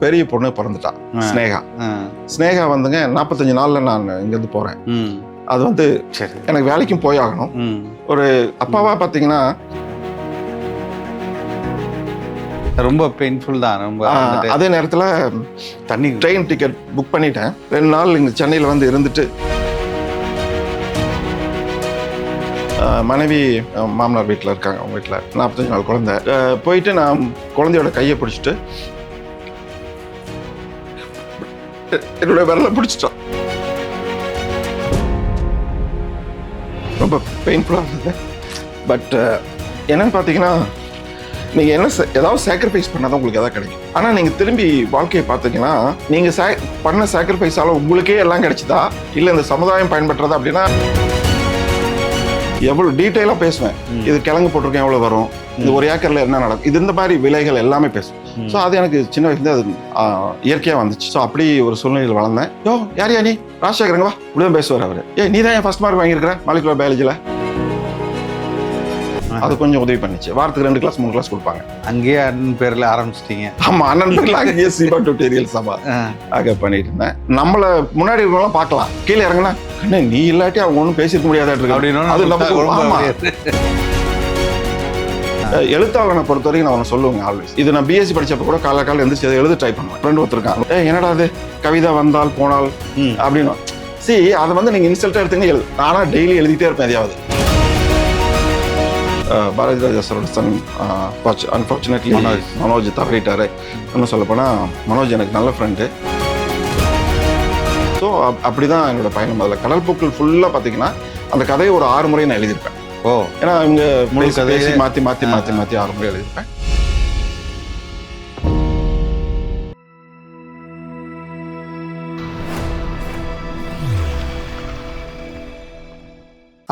பெரிய பொண்ணு பிறந்துட்டா, ஸ்னேகா. ஸ்னேகா வந்துங்க 45 நாள்ல நான் இங்கேருந்து போறேன். அது வந்து எனக்கு வேலைக்கும் போய் ஆகணும். ஒரு அப்பாவா பார்த்தீங்கன்னா ரொம்ப பெயின்ஃபுல் தான். ரொம்ப அதே நேரத்தில் தண்ணி ட்ரெயின் டிக்கெட் புக் பண்ணிட்டேன். 2 நாள் இங்கே சென்னையில் வந்து இருந்துட்டு மனைவி மாமனார் வீட்டில் இருக்காங்க. அவங்க வீட்டில் 45 நாள் குழந்தை. போயிட்டு நான் குழந்தையோட கையை பிடிச்சிட்டு என்னோட விரலை பிடிச்சிட்டான். ரொம்ப பெயின்ஃபுல்லாக இருந்தது. பட் என்னன்னு பார்த்தீங்கன்னா, நீங்கள் ஏதாவது சாக்ரிஃபைஸ் பண்ணால் தான் உங்களுக்கு எதாவது கிடைக்கும். ஆனால் நீங்கள் திரும்பி வாழ்க்கையை பார்த்தீங்கன்னா, நீங்கள் பண்ண சாக்ரிஃபைஸால் உங்களுக்கே எல்லாம் கிடைச்சிதா இல்லை இந்த சமுதாயம் பயன்படுறதா அப்படின்னா, எவ்வளோ டீட்டெயிலாக பேசுவேன். இது கிழங்கு போட்டிருக்கேன் எவ்வளோ வரும், இந்த ஒரு ஏக்கரில் என்ன நடக்கும், இது இந்த மாதிரி விலைகள் எல்லாமே பேசுவேன். ஸோ அது எனக்கு சின்ன வயசுல அது இயற்கையாக வந்துச்சு. ஸோ அப்படி ஒரு சூழ்நிலையில் வளர்ந்தேன். யோ யார் நீ ராஜசேகரங்கவா இப்படிதான் பேசுவார் அவர். நீ தான் ஃபர்ஸ்ட் மார்க் வாங்கியிருக்கிற மாலிகுலர் பயாலஜியில். அது கொஞ்சம் உதவி பண்ணிச்சு. வாரத்துக்கு 2 கிளாஸ் 3 கிளாஸ் கொடுப்பாங்க. அங்கேயே அண்ணன் பேர்ல ஆரம்பிச்சிட்டீங்க? ஆமா, அண்ணன் பேர்ல அங்கேயே சீபா டியூட்டோரியல் சபா ஆக பண்ணிட்டு இருந்தேன். நம்மள முன்னாடி இருக்கவங்களாம் பார்க்கலாம், கீழே இறங்கினா நீ இல்லாட்டி அவங்க ஒன்றும் பேசிருக்க முடியாத அப்படின்னு. எழுத்தாளனை பொறுத்த வரைக்கும் நான் ஒன்று சொல்லுவேங்க ஆல்வேஸ். இது நான் பிஎஸ்சி படிச்சப்ப கூட காலையில் எந்திரிச்சு எழுத ட்ரை பண்ணுவேன். ஃப்ரெண்ட் ஒருத்தருக்கான், என்னடா அது கவிதா வந்தால் போனால் அப்படின்னு. அதை வந்து நீங்க இன்சல்ட்டா எடுத்துங்க எழுது. நானா டெய்லி எழுதிட்டே இருப்பேன் எதையாவது. பாரதி ராஜா சாரோட சன் அன்ஃபார்ச்சுனேட்லி மனோஜ் தவறிட்டாரு. இன்னும் சொல்ல போனா மனோஜ் எனக்கு நல்ல ஃப்ரெண்டு. ஸோ அப்படிதான் என்னோட பயணம். அதில் கடல் பூக்கள் ஃபுல்லாக பார்த்தீங்கன்னா அந்த கதையை ஒரு 6 முறை நான் எழுதியிருப்பேன். ஏன்னா இவங்க முழு கதையை மாற்றி 6 முறை எழுதியிருப்பேன்.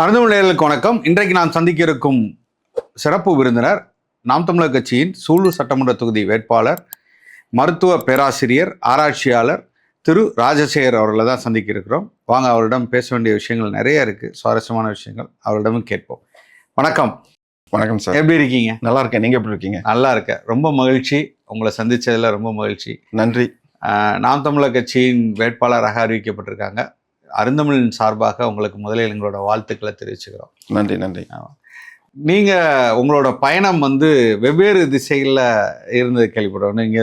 அருந்தமிழர்களுக்கு வணக்கம். இன்றைக்கு நான் சந்திக்க இருக்கும் சிறப்பு விருந்தினர் நாம் தமிழர் கட்சியின் சூலூர் சட்டமன்ற தொகுதி வேட்பாளர், மருத்துவ பேராசிரியர், ஆராய்ச்சியாளர் திரு ராஜசேகர் அவர்களை தான் சந்திக்க இருக்கிறோம். வாங்க, அவரிடம் பேச வேண்டிய விஷயங்கள் நிறைய இருக்கு, சுவாரஸ்யமான விஷயங்கள் அவரிடமும் கேட்போம். வணக்கம். வணக்கம் சார், எப்படி இருக்கீங்க? நல்லா இருக்கேன், நீங்க எப்படி இருக்கீங்க? நல்லா இருக்கேன், ரொம்ப மகிழ்ச்சி. உங்களை சந்திச்சதுல ரொம்ப மகிழ்ச்சி. நன்றி. நாம் தமிழர் கட்சியின் வேட்பாளராக அறிவிக்கப்பட்டிருக்காங்க. அருந்தமிழின் சார்பாக உங்களுக்கு முதலில் எங்களோட வாழ்த்துக்களை தெரிவிச்சுக்கிறோம். நன்றி நன்றி. நீங்க உங்களோட பயணம் வந்து வெவ்வேறு திசைகளில் இருந்தது கேள்விப்படுறோம். நீங்க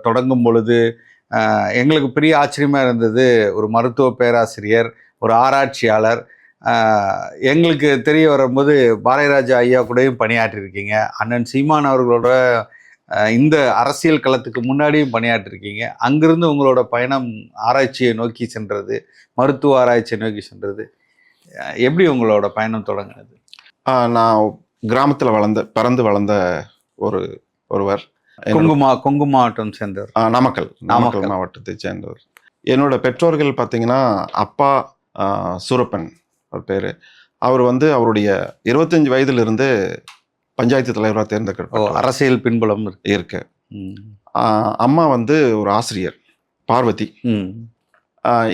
தொடங்கும் பொழுது எங்களுக்கு பெரிய ஆச்சரியமா இருந்தது. ஒரு மருத்துவ பேராசிரியர், ஒரு ஆராய்ச்சியாளர். எங்களுக்கு தெரிய வரும்போது பாரதிராஜா ஐயா கூடயும் பணியாற்றிருக்கீங்க. அண்ணன் சீமான் அவர்களோட இந்த அரசியல் களத்துக்கு முன்னாடியும் பணியாற்றிருக்கீங்க. அங்கிருந்து உங்களோட பயணம் ஆராய்ச்சியை நோக்கி சென்றது, மருத்துவ ஆராய்ச்சியை நோக்கி சென்றது. எப்படி உங்களோட பயணம் தொடங்கினது? நான் கிராமத்தில் பிறந்து வளர்ந்த ஒருவர். கொங்கு மாவட்டம் சேர்ந்தவர். நாமக்கல் மாவட்டத்தை சேர்ந்தவர். என்னோட பெற்றோர்கள் பார்த்தீங்கன்னா, அப்பா சூரப்பன் அவர் பேர். அவர் வந்து அவருடைய 25 வயதிலிருந்து பஞ்சாயத்து தலைவராக தேர்ந்தெடுக்கப்பட்டார். அரசியல் பின்புலம் இருக்கு. அம்மா வந்து ஒரு ஆசிரியர், பார்வதி.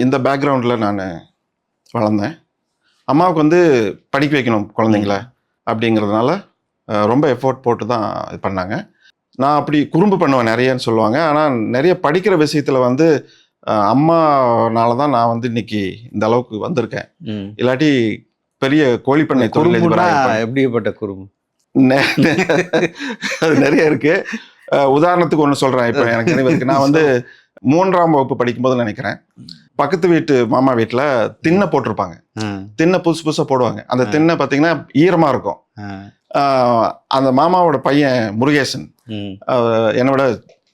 இந்த பேக்ரவுண்டில் நான் வளர்ந்தேன். அம்மாவுக்கு வந்து படிக்க வைக்கணும் குழந்தைங்கள அப்படிங்கிறதுனால ரொம்ப எஃபோர்ட் போட்டு தான் இது பண்ணாங்க. நான் அப்படி குறும்பு பண்ணுவேன் நிறையன்னு சொல்லுவாங்க. ஆனால் நிறைய படிக்கிற விஷயத்தில் வந்து அம்மானால தான் நான் வந்து இன்னைக்கு இந்த அளவுக்கு வந்திருக்கேன். இல்லாட்டி பெரிய கோழிப்பண்ணை தொழிலதிபராக. எப்படிப்பட்ட குறும்பு? அது நிறைய இருக்கு. உதாரணத்துக்கு ஒன்று சொல்கிறேன். இப்போ எனக்கு நினைவு இருக்கு. நான் வந்து 3ஆம் வகுப்பு படிக்கும்போது நினைக்கிறேன், பக்கத்து வீட்டு மாமா வீட்டில் திண்ணை போட்டிருப்பாங்க. திண்ணை புதுசாக போடுவாங்க. அந்த திண்ணை பார்த்தீங்கன்னா ஈரமாக இருக்கும். அந்த மாமாவோட பையன் முருகேசன், என்னோட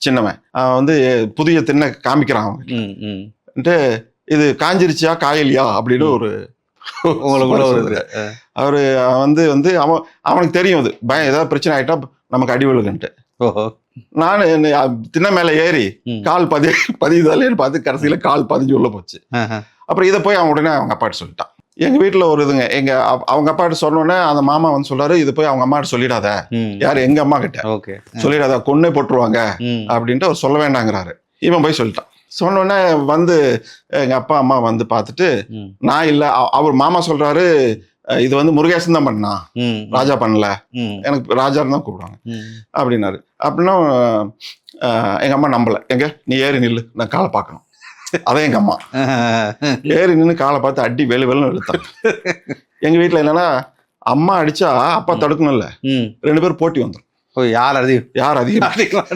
சின்னவன், வந்து புதிய திண்ணை காமிக்கிறான் அவங்க. இது காஞ்சிருச்சியா காயலியா அப்படின்னு ஒரு அவரு வந்து அவனுக்கு தெரியும் இது பயம், ஏதாவது பிரச்சனை ஆகிட்டா நமக்கு அடி விழுகுன்ட்டு. நான் திண்ணை மேலே ஏறி கால் பதியுதாலேன்னு பார்த்து கடைசியில் கால் பதிஞ்சு உள்ள போச்சு. அப்புறம் இதை போய் அவன் உடனே அவங்க அப்பாட்ட சொல்லிட்டான். எங்க வீட்டுல ஒரு இதுங்க, அவங்க அப்பாட்ட சொன்னோடனே அந்த மாமா வந்து சொல்றாரு, இது போய் அவங்க அம்மாட்ட சொல்லிடாத. யாரு? எங்க அம்மா கிட்ட சொல்லிடாத, கொன்னே போட்டுருவாங்க அப்படின்ட்டு அவர் சொல்ல வேண்டாங்கிறாரு. இவன் போய் சொல்லிட்டான். சொன்னோடனே வந்து எங்க அப்பா அம்மா வந்து பார்த்துட்டு, நான் இல்லை, அவர் மாமா சொல்றாரு இது வந்து முருகேசன் தான் பண்ணா, ராஜா பண்ணல, ம். எனக்கு ராஜான்னு தான் கூப்பிடுவாங்க ம். அப்படின்னாரு. அப்படின்னா எங்க அம்மா நம்பல. எங்க நீ ஏறி நில்லு, நான் காலை பார்க்கணும். அதான் எங்க அம்மா ஏறி நின்று காலை பார்த்து அடி வெளு வெளுன்னு இழுத்தாங்க. எங்க வீட்டுல என்னன்னா, அம்மா அடிச்சா அப்பா தடுக்கணும்ல, ம். 2 பேரும் போட்டி வந்துடும். ஓ, யார் அதிகம் யார் அதிகம்.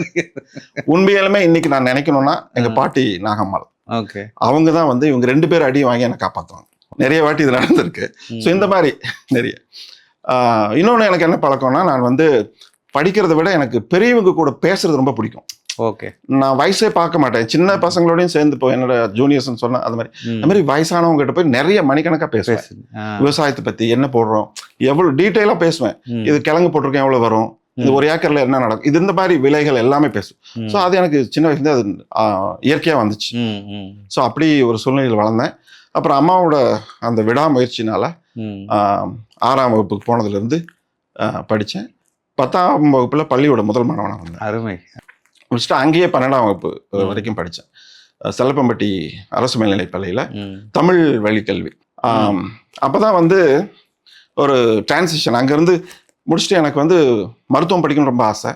உண்மையாலுமே இன்னைக்கு நான் நினைக்கணும்னா எங்க பாட்டி நாகம்மாள், ஓகே, அவங்க தான் வந்து இவங்க 2 பேர் அடி வாங்கி என்னை காப்பாற்றுவாங்க. நிறைய வாட்டி இது நடந்திருக்கு. ஸோ இந்த மாதிரி நிறைய. இன்னொன்று எனக்கு என்ன பழக்கம்னா, நான் வந்து படிக்கிறத விட எனக்கு பெரியவங்க கூட பேசுறது ரொம்ப பிடிக்கும். ஓகே. நான் வயசே பார்க்க மாட்டேன். சின்ன பசங்களோடையும் சேர்ந்து போய் என்னோட ஜூனியர்ஸ்ன்னு சொன்னா அது மாதிரி அந்த மாதிரி வயசானவங்க கிட்ட போய் நிறைய மணிக்கணக்காக பேசுவேன். விவசாயத்தை பத்தி என்ன போடுறோம், எவ்வளவு டீட்டெயிலாக பேசுவேன். இது கிழங்கு போட்டிருக்கேன் எவ்வளவு வரும், இது ஒரு ஏக்கர்ல என்ன நடக்கும், இது இந்த மாதிரி விலைகள் எல்லாமே பேசும். ஸோ அது எனக்கு சின்ன வயசுல அது இயற்கையா வந்துச்சு. ஸோ அப்படி ஒரு சூழ்நிலையில் வளர்ந்தேன். அப்புறம் அம்மாவோட அந்த விடாமுயற்சினால 6ஆம் வகுப்புக்கு போனதுல இருந்து படித்தேன். 10ஆம் வகுப்புல பள்ளியோட முதல் மாணவனாக வந்தேன். அருமை. முடிச்சுட்டு அங்கேயே 12ஆம் வகுப்பு வரைக்கும் படித்தேன். செல்லப்பம்பட்டி அரசு மேல்நிலைப் பள்ளியில் தமிழ் வழிக்கல்வி. அப்போதான் வந்து ஒரு டிரான்சிஷன். அங்கேருந்து முடிச்சுட்டு எனக்கு வந்து மருத்துவம் படிக்கணும்னு ரொம்ப ஆசை.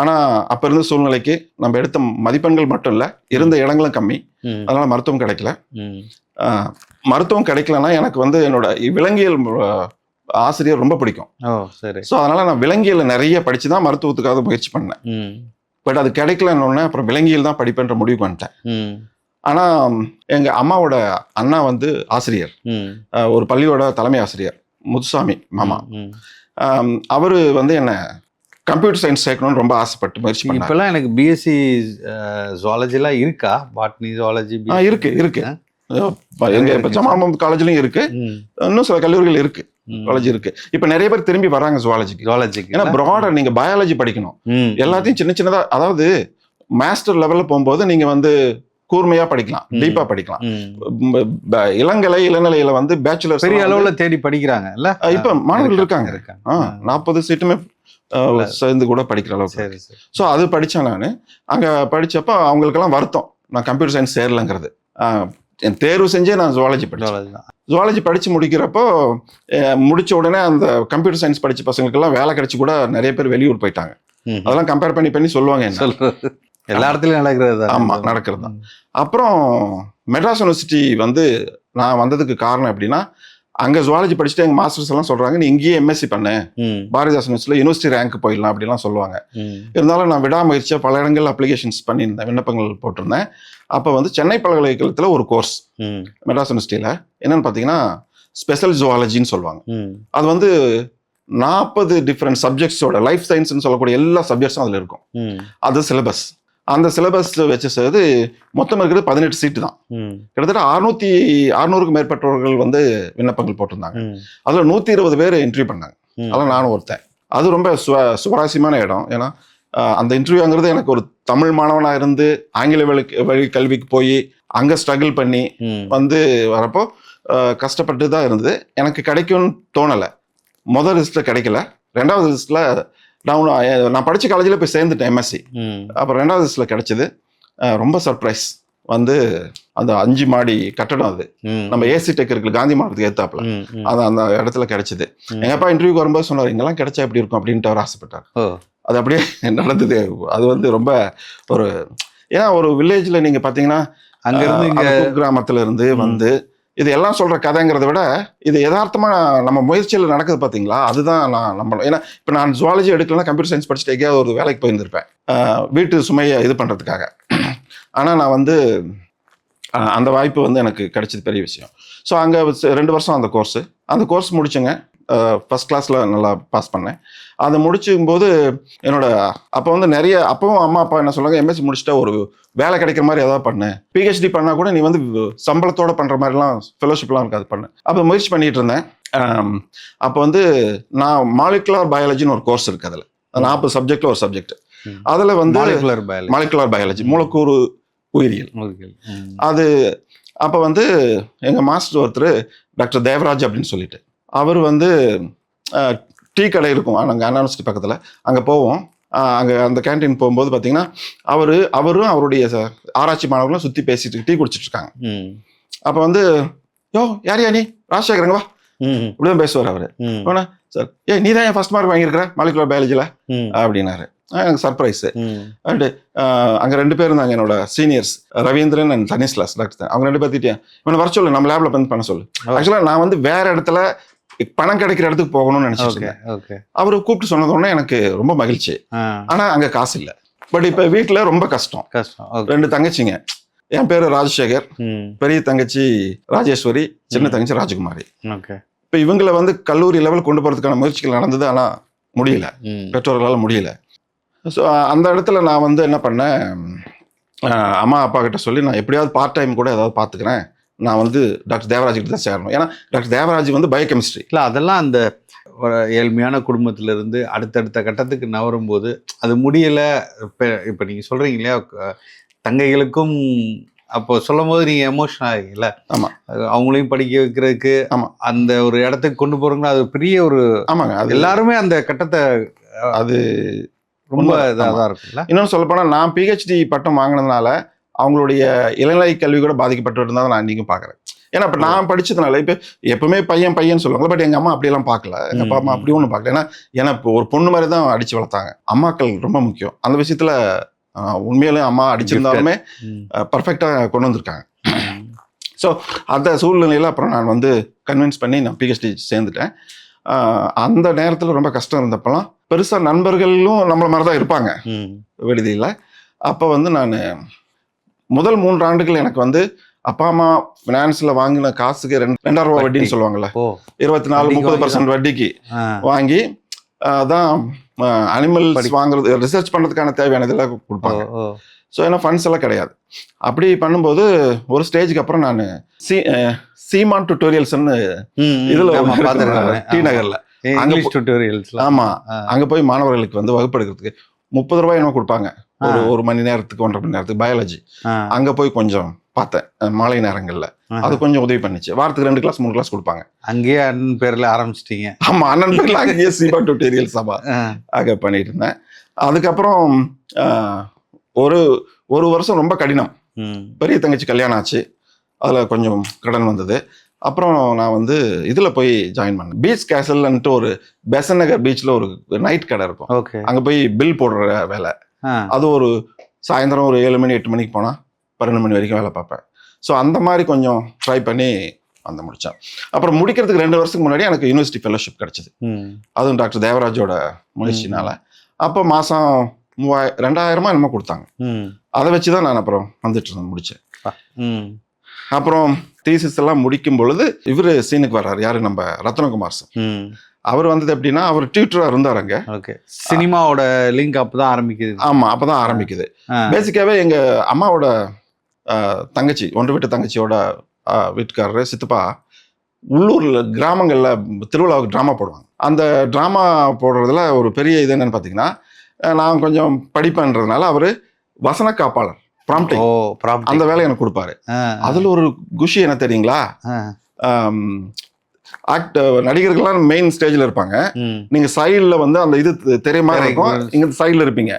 ஆனால் அப்போ இருந்த சூழ்நிலைக்கு நம்ம எடுத்த மதிப்பெண்கள் மட்டும் இல்லை, இருந்த இடங்களும் கம்மி. அதனால மருத்துவம் கிடைக்கல. மருத்துவம் கிடைக்கலன்னா எனக்கு வந்து என்னோட விலங்கியல் ஆசிரியர் ரொம்ப பிடிக்கும். ஸோ அதனால நான் விலங்கியல் நிறைய படிச்சு தான் மருத்துவத்துக்காக முயற்சி பண்ணேன். பட் அது கிடைக்கலன்னு அப்புறம் விலங்கியல் தான் படிப்பேன்ற முடிவுக்கு வந்துட்டேன். ஆனா எங்க அம்மாவோட அண்ணா வந்து ஆசிரியர், ஒரு பள்ளியோட தலைமை ஆசிரியர், முத்துசாமி மாமா. அவரு வந்து என்ன கம்ப்யூட்டர் சயின்ஸ் சேர்க்கணும்னு ரொம்ப ஆசைப்பட்டு முயற்சி பண்ணாங்க. இப்பெல்லாம் எனக்கு பிஎஸ்சி ஜுவாலஜிலாம் இருக்கா? பாட்னி, ஜுவாலஜி இருக்கு இருக்கு. எங்க இப்ப ஜமால் முஹம்மது காலேஜ்லயும் இருக்கு, இன்னும் சில கல்லூரிகள் இருக்கு, காலேஜ் இருக்கு. இப்ப நிறைய பேர் திரும்பி வராங்க ஜுவாலஜிக்கு. ஏன்னா ப்ராடா நீங்க பயாலஜி படிக்கணும், எல்லாத்தையும் சின்ன சின்னதா, அதாவது மாஸ்டர் லெவல்ல போகும்போது நீங்க வந்து கூர்மையா படிக்கலாம், டீப்பா படிக்கலாம். இளங்கலை இளநிலையில வந்து பேச்சுலர் பெரிய அளவுல தேடி படிக்கிறாங்க. இப்ப மாணவர்கள் இருக்காங்க. 40 சீட்டுமே சேர்ந்து கூட படிக்கிற அளவுக்கு. ஸோ அது படித்தேன் நான். அங்கே படித்தப்போ அவங்களுக்கெல்லாம் வருத்தம், நான் கம்ப்யூட்டர் சயின்ஸ் சேரலைங்கிறது. என் தேர்வு செஞ்சே நான் ஜுவாலஜி படித்தேன். ஜுவாலஜி படித்து முடிக்கிறப்போ முடித்த உடனே அந்த கம்ப்யூட்டர் சயின்ஸ் படித்த பசங்களுக்கெல்லாம் வேலை கிடைச்சி கூட நிறைய பேர் வெளியூர் போயிட்டாங்க. அதெல்லாம் கம்பேர் பண்ணி சொல்லுவாங்க. எல்லா இடத்துலையும் நடக்கிறது. ஆமாம், நடக்கிறது தான். அப்புறம் மெட்ராஸ் யூனிவர்சிட்டி வந்து நான் வந்ததுக்கு காரணம் எப்படின்னா, அங்கே ஜுவாலஜி படிச்சுட்டு எங்கள் மாஸ்டர்ஸ் எல்லாம் சொல்கிறாங்க, நீ இங்கேயே எம்எஸ்சி பண்ணு, பாரதிதாசன் யூனிவர்சிட்டியில் யூனிவர்சிட்டி ரேங்க் போயிடலாம் அப்படிலாம் சொல்லுவாங்க. இருந்தாலும் நான் விடாமுயற்சியாக பல இடங்கள் அப்ளிகேஷன்ஸ் பண்ணியிருந்தேன், விண்ணப்பங்கள் போட்டிருந்தேன். அப்போ வந்து சென்னை பல்கலைக்கழகத்தில் ஒரு கோர்ஸ் மெட்ராஸ் யூனிவர்சிட்டியில் என்னன்னு பார்த்தீங்கன்னா ஸ்பெஷல் ஜுவாலஜின்னு சொல்லுவாங்க. அது வந்து 40 டிஃப்ரெண்ட் சப்ஜெக்ட்ஸோட லைஃப் சயின்ஸ்னு சொல்லக்கூடிய எல்லா சப்ஜெக்ட்ஸும் அதில் இருக்கும். அது சிலபஸ். அந்த சிலபஸ் வச்சு சேர்த்து மொத்தம் இருக்கிறது 18 சீட்டு தான். கிட்டத்தட்ட 600க்கும் மேற்பட்டவர்கள் வந்து விண்ணப்பங்கள் போட்டிருந்தாங்க. அதில் 120 பேர் இன்டர்வியூ பண்ணாங்க. அதெல்லாம் நானும் ஒருத்தன். அது ரொம்ப சுவாரஸ்யமான இடம். ஏன்னா அந்த இன்டர்வியூங்கிறது எனக்கு ஒரு தமிழ் மாணவனாக இருந்து ஆங்கில வழி கல்விக்கு போய் அங்கே ஸ்ட்ரகிள் பண்ணி வந்து வரப்போ கஷ்டப்பட்டு தான் இருந்தது. எனக்கு கிடைக்கும்னு தோணலை. முதல் லிஸ்ட்டில் கிடைக்கல, 2வது லிஸ்ட்டில் நான் படித்த காலேஜில் போய் சேர்ந்துட்டேன் எம்எஸ்சி. அப்புறம் 2வது லிஸ்ட்டில் கிடைச்சது. ரொம்ப சர்ப்ரைஸ். வந்து அந்த 5 மாடி கட்டடம், அது நம்ம ஏசி டெக் இருக்குல்ல, காந்தி மாவட்டத்துக்கு ஏத்தாப்புல, அது அந்த இடத்துல கிடைச்சது. எங்க அப்பா இன்டர்வியூக்கு வரும்போது சொன்னார், இங்கெல்லாம் கிடைச்சா எப்படி இருக்கும் அப்படின்ட்டு அவர் ஆசைப்பட்டார். அது அப்படியே நடந்தது. அது வந்து ரொம்ப ஒரு, ஏன்னா ஒரு வில்லேஜ்ல நீங்க பாத்தீங்கன்னா அங்கிருந்து கிராமத்துல இருந்து வந்து இது எல்லாம் சொல்ற கதைங்கிறத விட இது யதார்த்தமா நம்ம முயற்சியில் நடக்குது பாத்தீங்களா, அதுதான் நான் நம்ம. ஏன்னா இப்ப நான் ஜுவாலஜி எடுக்கலன்னா கம்ப்யூட்டர் சயின்ஸ் படிச்சுட்டு எங்கேயாவது ஒரு வேலைக்கு போயிருந்திருப்பேன், வீட்டு சுமையை இது பண்றதுக்காக. ஆனா நான் வந்து அந்த வாய்ப்பு வந்து எனக்கு கிடைச்சது பெரிய விஷயம். ஸோ அங்கே 2 வருஷம் அந்த கோர்ஸ் முடிச்சுங்க. ஃபர்ஸ்ட் கிளாஸில் நல்லா பாஸ் பண்ணேன். அதை முடிச்சும்போது என்னோட அப்போ வந்து நிறைய, அப்பவும் அம்மா அப்பா என்ன சொல்லுவாங்க, எம்எஸ்சி முடிச்சுட்டா ஒரு வேலை கிடைக்கிற மாதிரி ஏதாவது பண்ணு, பிஹெச்டி பண்ணால் கூட நீ வந்து சம்பளத்தோடு பண்ணுற மாதிரிலாம் ஃபெலோஷிப்லாம் இருக்காது பண்ணு. அப்போ முயற்சி பண்ணிட்டு இருந்தேன். அப்போ வந்து நான் மாலிகுலர் பயாலஜின்னு ஒரு கோர்ஸ் இருக்குது, அதில் 40 சப்ஜெக்டில் ஒரு சப்ஜெக்ட். அதில் வந்து மாலிகுலர் பயாலஜி, மூலக்கூறு உயிரியல். அது அப்போ வந்து எங்கள் மாஸ்டர் ஒருத்தர் டாக்டர் தேவராஜ் அப்படின்னு சொல்லிட்டு, அவர் வந்து டீ கடை இருக்கும் அங்கே அண்ணா யூனிவர்சிட்டி பக்கத்தில், அங்கே போவோம். அங்கே அந்த கேன்டீன் போகும்போது பார்த்தீங்கன்னா அவரும் அவருடைய ஆராய்ச்சி மாணவர்களும் சுற்றி பேசிட்டு டீ குடிச்சிட்டு இருக்காங்க. அப்போ வந்து, யோ யார் நீ, ராஜசேகரங்க வா, இப்படிதான் பேசுவார் அவர். ஆனால் சார் நீ தான் என் ஃபர்ஸ்ட் மார்க் வாங்கியிருக்கிற மாலிகுலர் பயாலஜியில் அப்படின்னாரு. எனக்கு சர்ப்ரைஸு. அண்டு அங்கே 2 பேர் இருந்தாங்க என்னோட seniors, Ravindran and Thanislas doctor. அவங்க 2 பேர்த்திட்டேன் இவனை வர சொல்லு, நம்ம லேப்ல வந்து பண்ண சொல்லு. ஆக்சுவலாக நான் வந்து வேற இடத்துல பணம் கிடைக்கிற இடத்துக்கு போகணும்னு நினைச்சிருக்கேன். அவரு கூப்பிட்டு சொன்னது உடனே எனக்கு ரொம்ப மகிழ்ச்சி. ஆனா அங்க காசு இல்லை. பட் இப்ப வீட்டுல ரொம்ப கஷ்டம். 2 தங்கச்சிங்க. என் பேரு ராஜசேகர், பெரிய தங்கச்சி ராஜேஸ்வரி, சின்ன தங்கச்சி ராஜகுமாரி. இப்ப இவங்களை வந்து கல்லூரி லெவல் கொண்டு போறதுக்கான முயற்சிகள் நடந்தது, ஆனா முடியல, பெற்றோர்களால் முடியல. ஸோ அந்த இடத்துல நான் வந்து என்ன பண்ணேன், அம்மா அப்பா கிட்ட சொல்லி நான் எப்படியாவது பார்ட் டைம் கூட ஏதாவது பார்த்துக்கிறேன், நான் வந்து டாக்டர் தேவராஜ் கிட்ட தான் சேரணும். ஏன்னா டாக்டர் தேவராஜ் வந்து பயோகெமிஸ்ட்ரி. இல்லை அதெல்லாம் அந்த ஏழ்மையான குடும்பத்திலிருந்து அடுத்தடுத்த கட்டத்துக்கு நவரும் போது அது முடியலை. இப்போ நீங்கள் சொல்கிறீங்க இல்லையா, தங்கைகளுக்கும் அப்போ சொல்லும் போது நீங்கள் எமோஷன் ஆகிங்கள. ஆமாம், அவங்களையும் படிக்க வைக்கிறதுக்கு. ஆமாம், அந்த ஒரு இடத்துக்கு கொண்டு போகிறோங்கன்னா அது பெரிய ஒரு. ஆமாங்க, அது எல்லாருமே அந்த கட்டத்தை அது ரொம்ப இதாக தான் இருக்குல்ல. இன்னொன்று சொல்லப்போனால் நான் பிஹெச்டி பட்டம் வாங்கினதுனால அவங்களுடைய இளநிலை கல்வி கூட பாதிக்கப்பட்டு இருந்தால் நான் இன்றைக்கும் பார்க்குறேன். ஏன்னா இப்போ நான் படித்ததுனால இப்போ எப்பவுமே பையன் சொல்லுவாங்க. பட் எங்கள் அம்மா அப்படியெல்லாம் பார்க்கல, எங்கள் அப்பா அம்மா அப்படி ஒன்றும் பார்க்கல. ஏன்னா இப்போ ஒரு பொண்ணு மாதிரி தான் அடித்து வளர்த்தாங்க. அம்மாக்கள் ரொம்ப முக்கியம் அந்த விஷயத்தில். உண்மையிலே அம்மா அடிச்சிருந்தாலுமே பர்ஃபெக்டாக கொண்டு வந்திருக்காங்க. ஸோ அந்த சூழ்நிலையில் அப்புறம் நான் வந்து கன்வின்ஸ் பண்ணி நான் பிஹெச்டி சேர்ந்துட்டேன். அந்த நேரத்தில் ரொம்ப கஷ்டம் இருந்தப்பெல்லாம் பெருசாக நண்பர்களும் நம்மள மாதிரி தான் இருப்பாங்க விடுதியில். அப்போ வந்து நான் முதல் 3 ஆண்டுகள் எனக்கு வந்து அப்பா அம்மா ஃபினான்ஸில் வாங்கின காசுக்கு 2000 ரூபா வட்டின்னு சொல்லுவாங்கள்ல, 24-30% வட்டிக்கு வாங்கி தான் அனிமல்ஸ் வாங்குறது, ரிசர்ச் பண்ணுறதுக்கான தேவையானதெல்லாம் கொடுப்பாங்க. ஸோ ஏன்னா ஃபண்ட்ஸ் எல்லாம் கிடையாது. அப்படி பண்ணும்போது ஒரு ஸ்டேஜுக்கு அப்புறம் நான் சீமான் டுட்டோரியல்ஸ்ன்னு இதில் டி நகரில் ஆமாம், அங்கே போய் மாணவர்களுக்கு வந்து வகுப்பு எடுக்கிறதுக்கு 30 ரூபாய் என்ன கொடுப்பாங்க ஒரு மணி நேரத்துக்கு, 1.5 மணி நேரத்துக்கு பயாலஜி. அங்கே போய் கொஞ்சம் பார்த்தேன் மாலை நேரங்களில். அது கொஞ்சம் உதவி பண்ணிச்சு. வாரத்துக்கு 2 கிளாஸ் 3 கிளாஸ் கொடுப்பாங்க. அங்கேயே அண்ணன் பேரில் ஆரம்பிச்சிட்டீங்க? ஆமாம், அண்ணன் பேரில் அங்கேயே சீமான் டுட்டோரியல் சபா அங்கே பண்ணிட்டு இருந்தேன். அதுக்கப்புறம் ஒரு வருஷம் ரொம்ப கடினம். பெரிய தங்கச்சி கல்யாணம் ஆச்சு, அதில் கொஞ்சம் கடன் வந்தது. அப்புறம் நான் வந்து இதில் போய் ஜாயின் பண்ணேன். பீச் கேசல்ன்ட்டு ஒரு பெசன் நகர் பீச்சில் ஒரு நைட் கடை இருக்கும். அங்கே போய் பில் போடுற வேலை. அது ஒரு சாயந்தரம் ஒரு 7 மணி 8 மணிக்கு போனால் 12 மணி வரைக்கும் வேலை பார்ப்பேன். ஸோ அந்த மாதிரி கொஞ்சம் ட்ரை பண்ணி வந்து முடித்தேன். அப்புறம் முடிக்கிறதுக்கு 2 வருஷத்துக்கு முன்னாடி எனக்கு யூனிவர்சிட்டி ஃபெலோஷிப் கிடச்சிது. அதுவும் டாக்டர் தேவராஜோட முயற்சினால. அப்போ மாதம் 2000 என்னமோ கொடுத்தாங்க. அதை வச்சு தான் நான் அப்புறம் வந்துட்டு இருந்தேன், முடித்தேன். அப்புறம் தீசிஸ் எல்லாம் முடிக்கும் பொழுது இவர் சீனுக்கு வர்றாரு. யாரு? நம்ம ரத்னகுமார் சார். அவர் வந்தது எப்படின்னா, அவர் டியூட்டராக இருந்தார் அங்கே. சினிமாவோட லிங்க் அப்பதான் ஆரம்பிக்குது. ஆமாம், அப்போதான் ஆரம்பிக்குது. பேசிக்காவே எங்கள் அம்மாவோட தங்கச்சி, ஒன்று வீட்டு தங்கச்சியோட வீட்டுக்காரரு சித்தப்பா உள்ளூரில் கிராமங்களில் திருவிழாவுக்கு ட்ராமா போடுவாங்க. அந்த ட்ராமா போடுறதுல ஒரு பெரிய இது என்னன்னு பார்த்தீங்கன்னா, நான் கொஞ்சம் படிப்பேன்றதுனால அவர் வசன காப்பாளர், அந்த வேலையை எனக்கு கொடுப்பாரு. அதுல ஒரு குஷி என்ன தெரியுங்களா, நடிகர்கள்லாம் மெயின் ஸ்டேஜ்ல இருப்பாங்க, நீங்க சைடுல வந்து அந்த இது தெரிய மாதிரி இருக்கும், இங்க சைடுல இருப்பீங்க.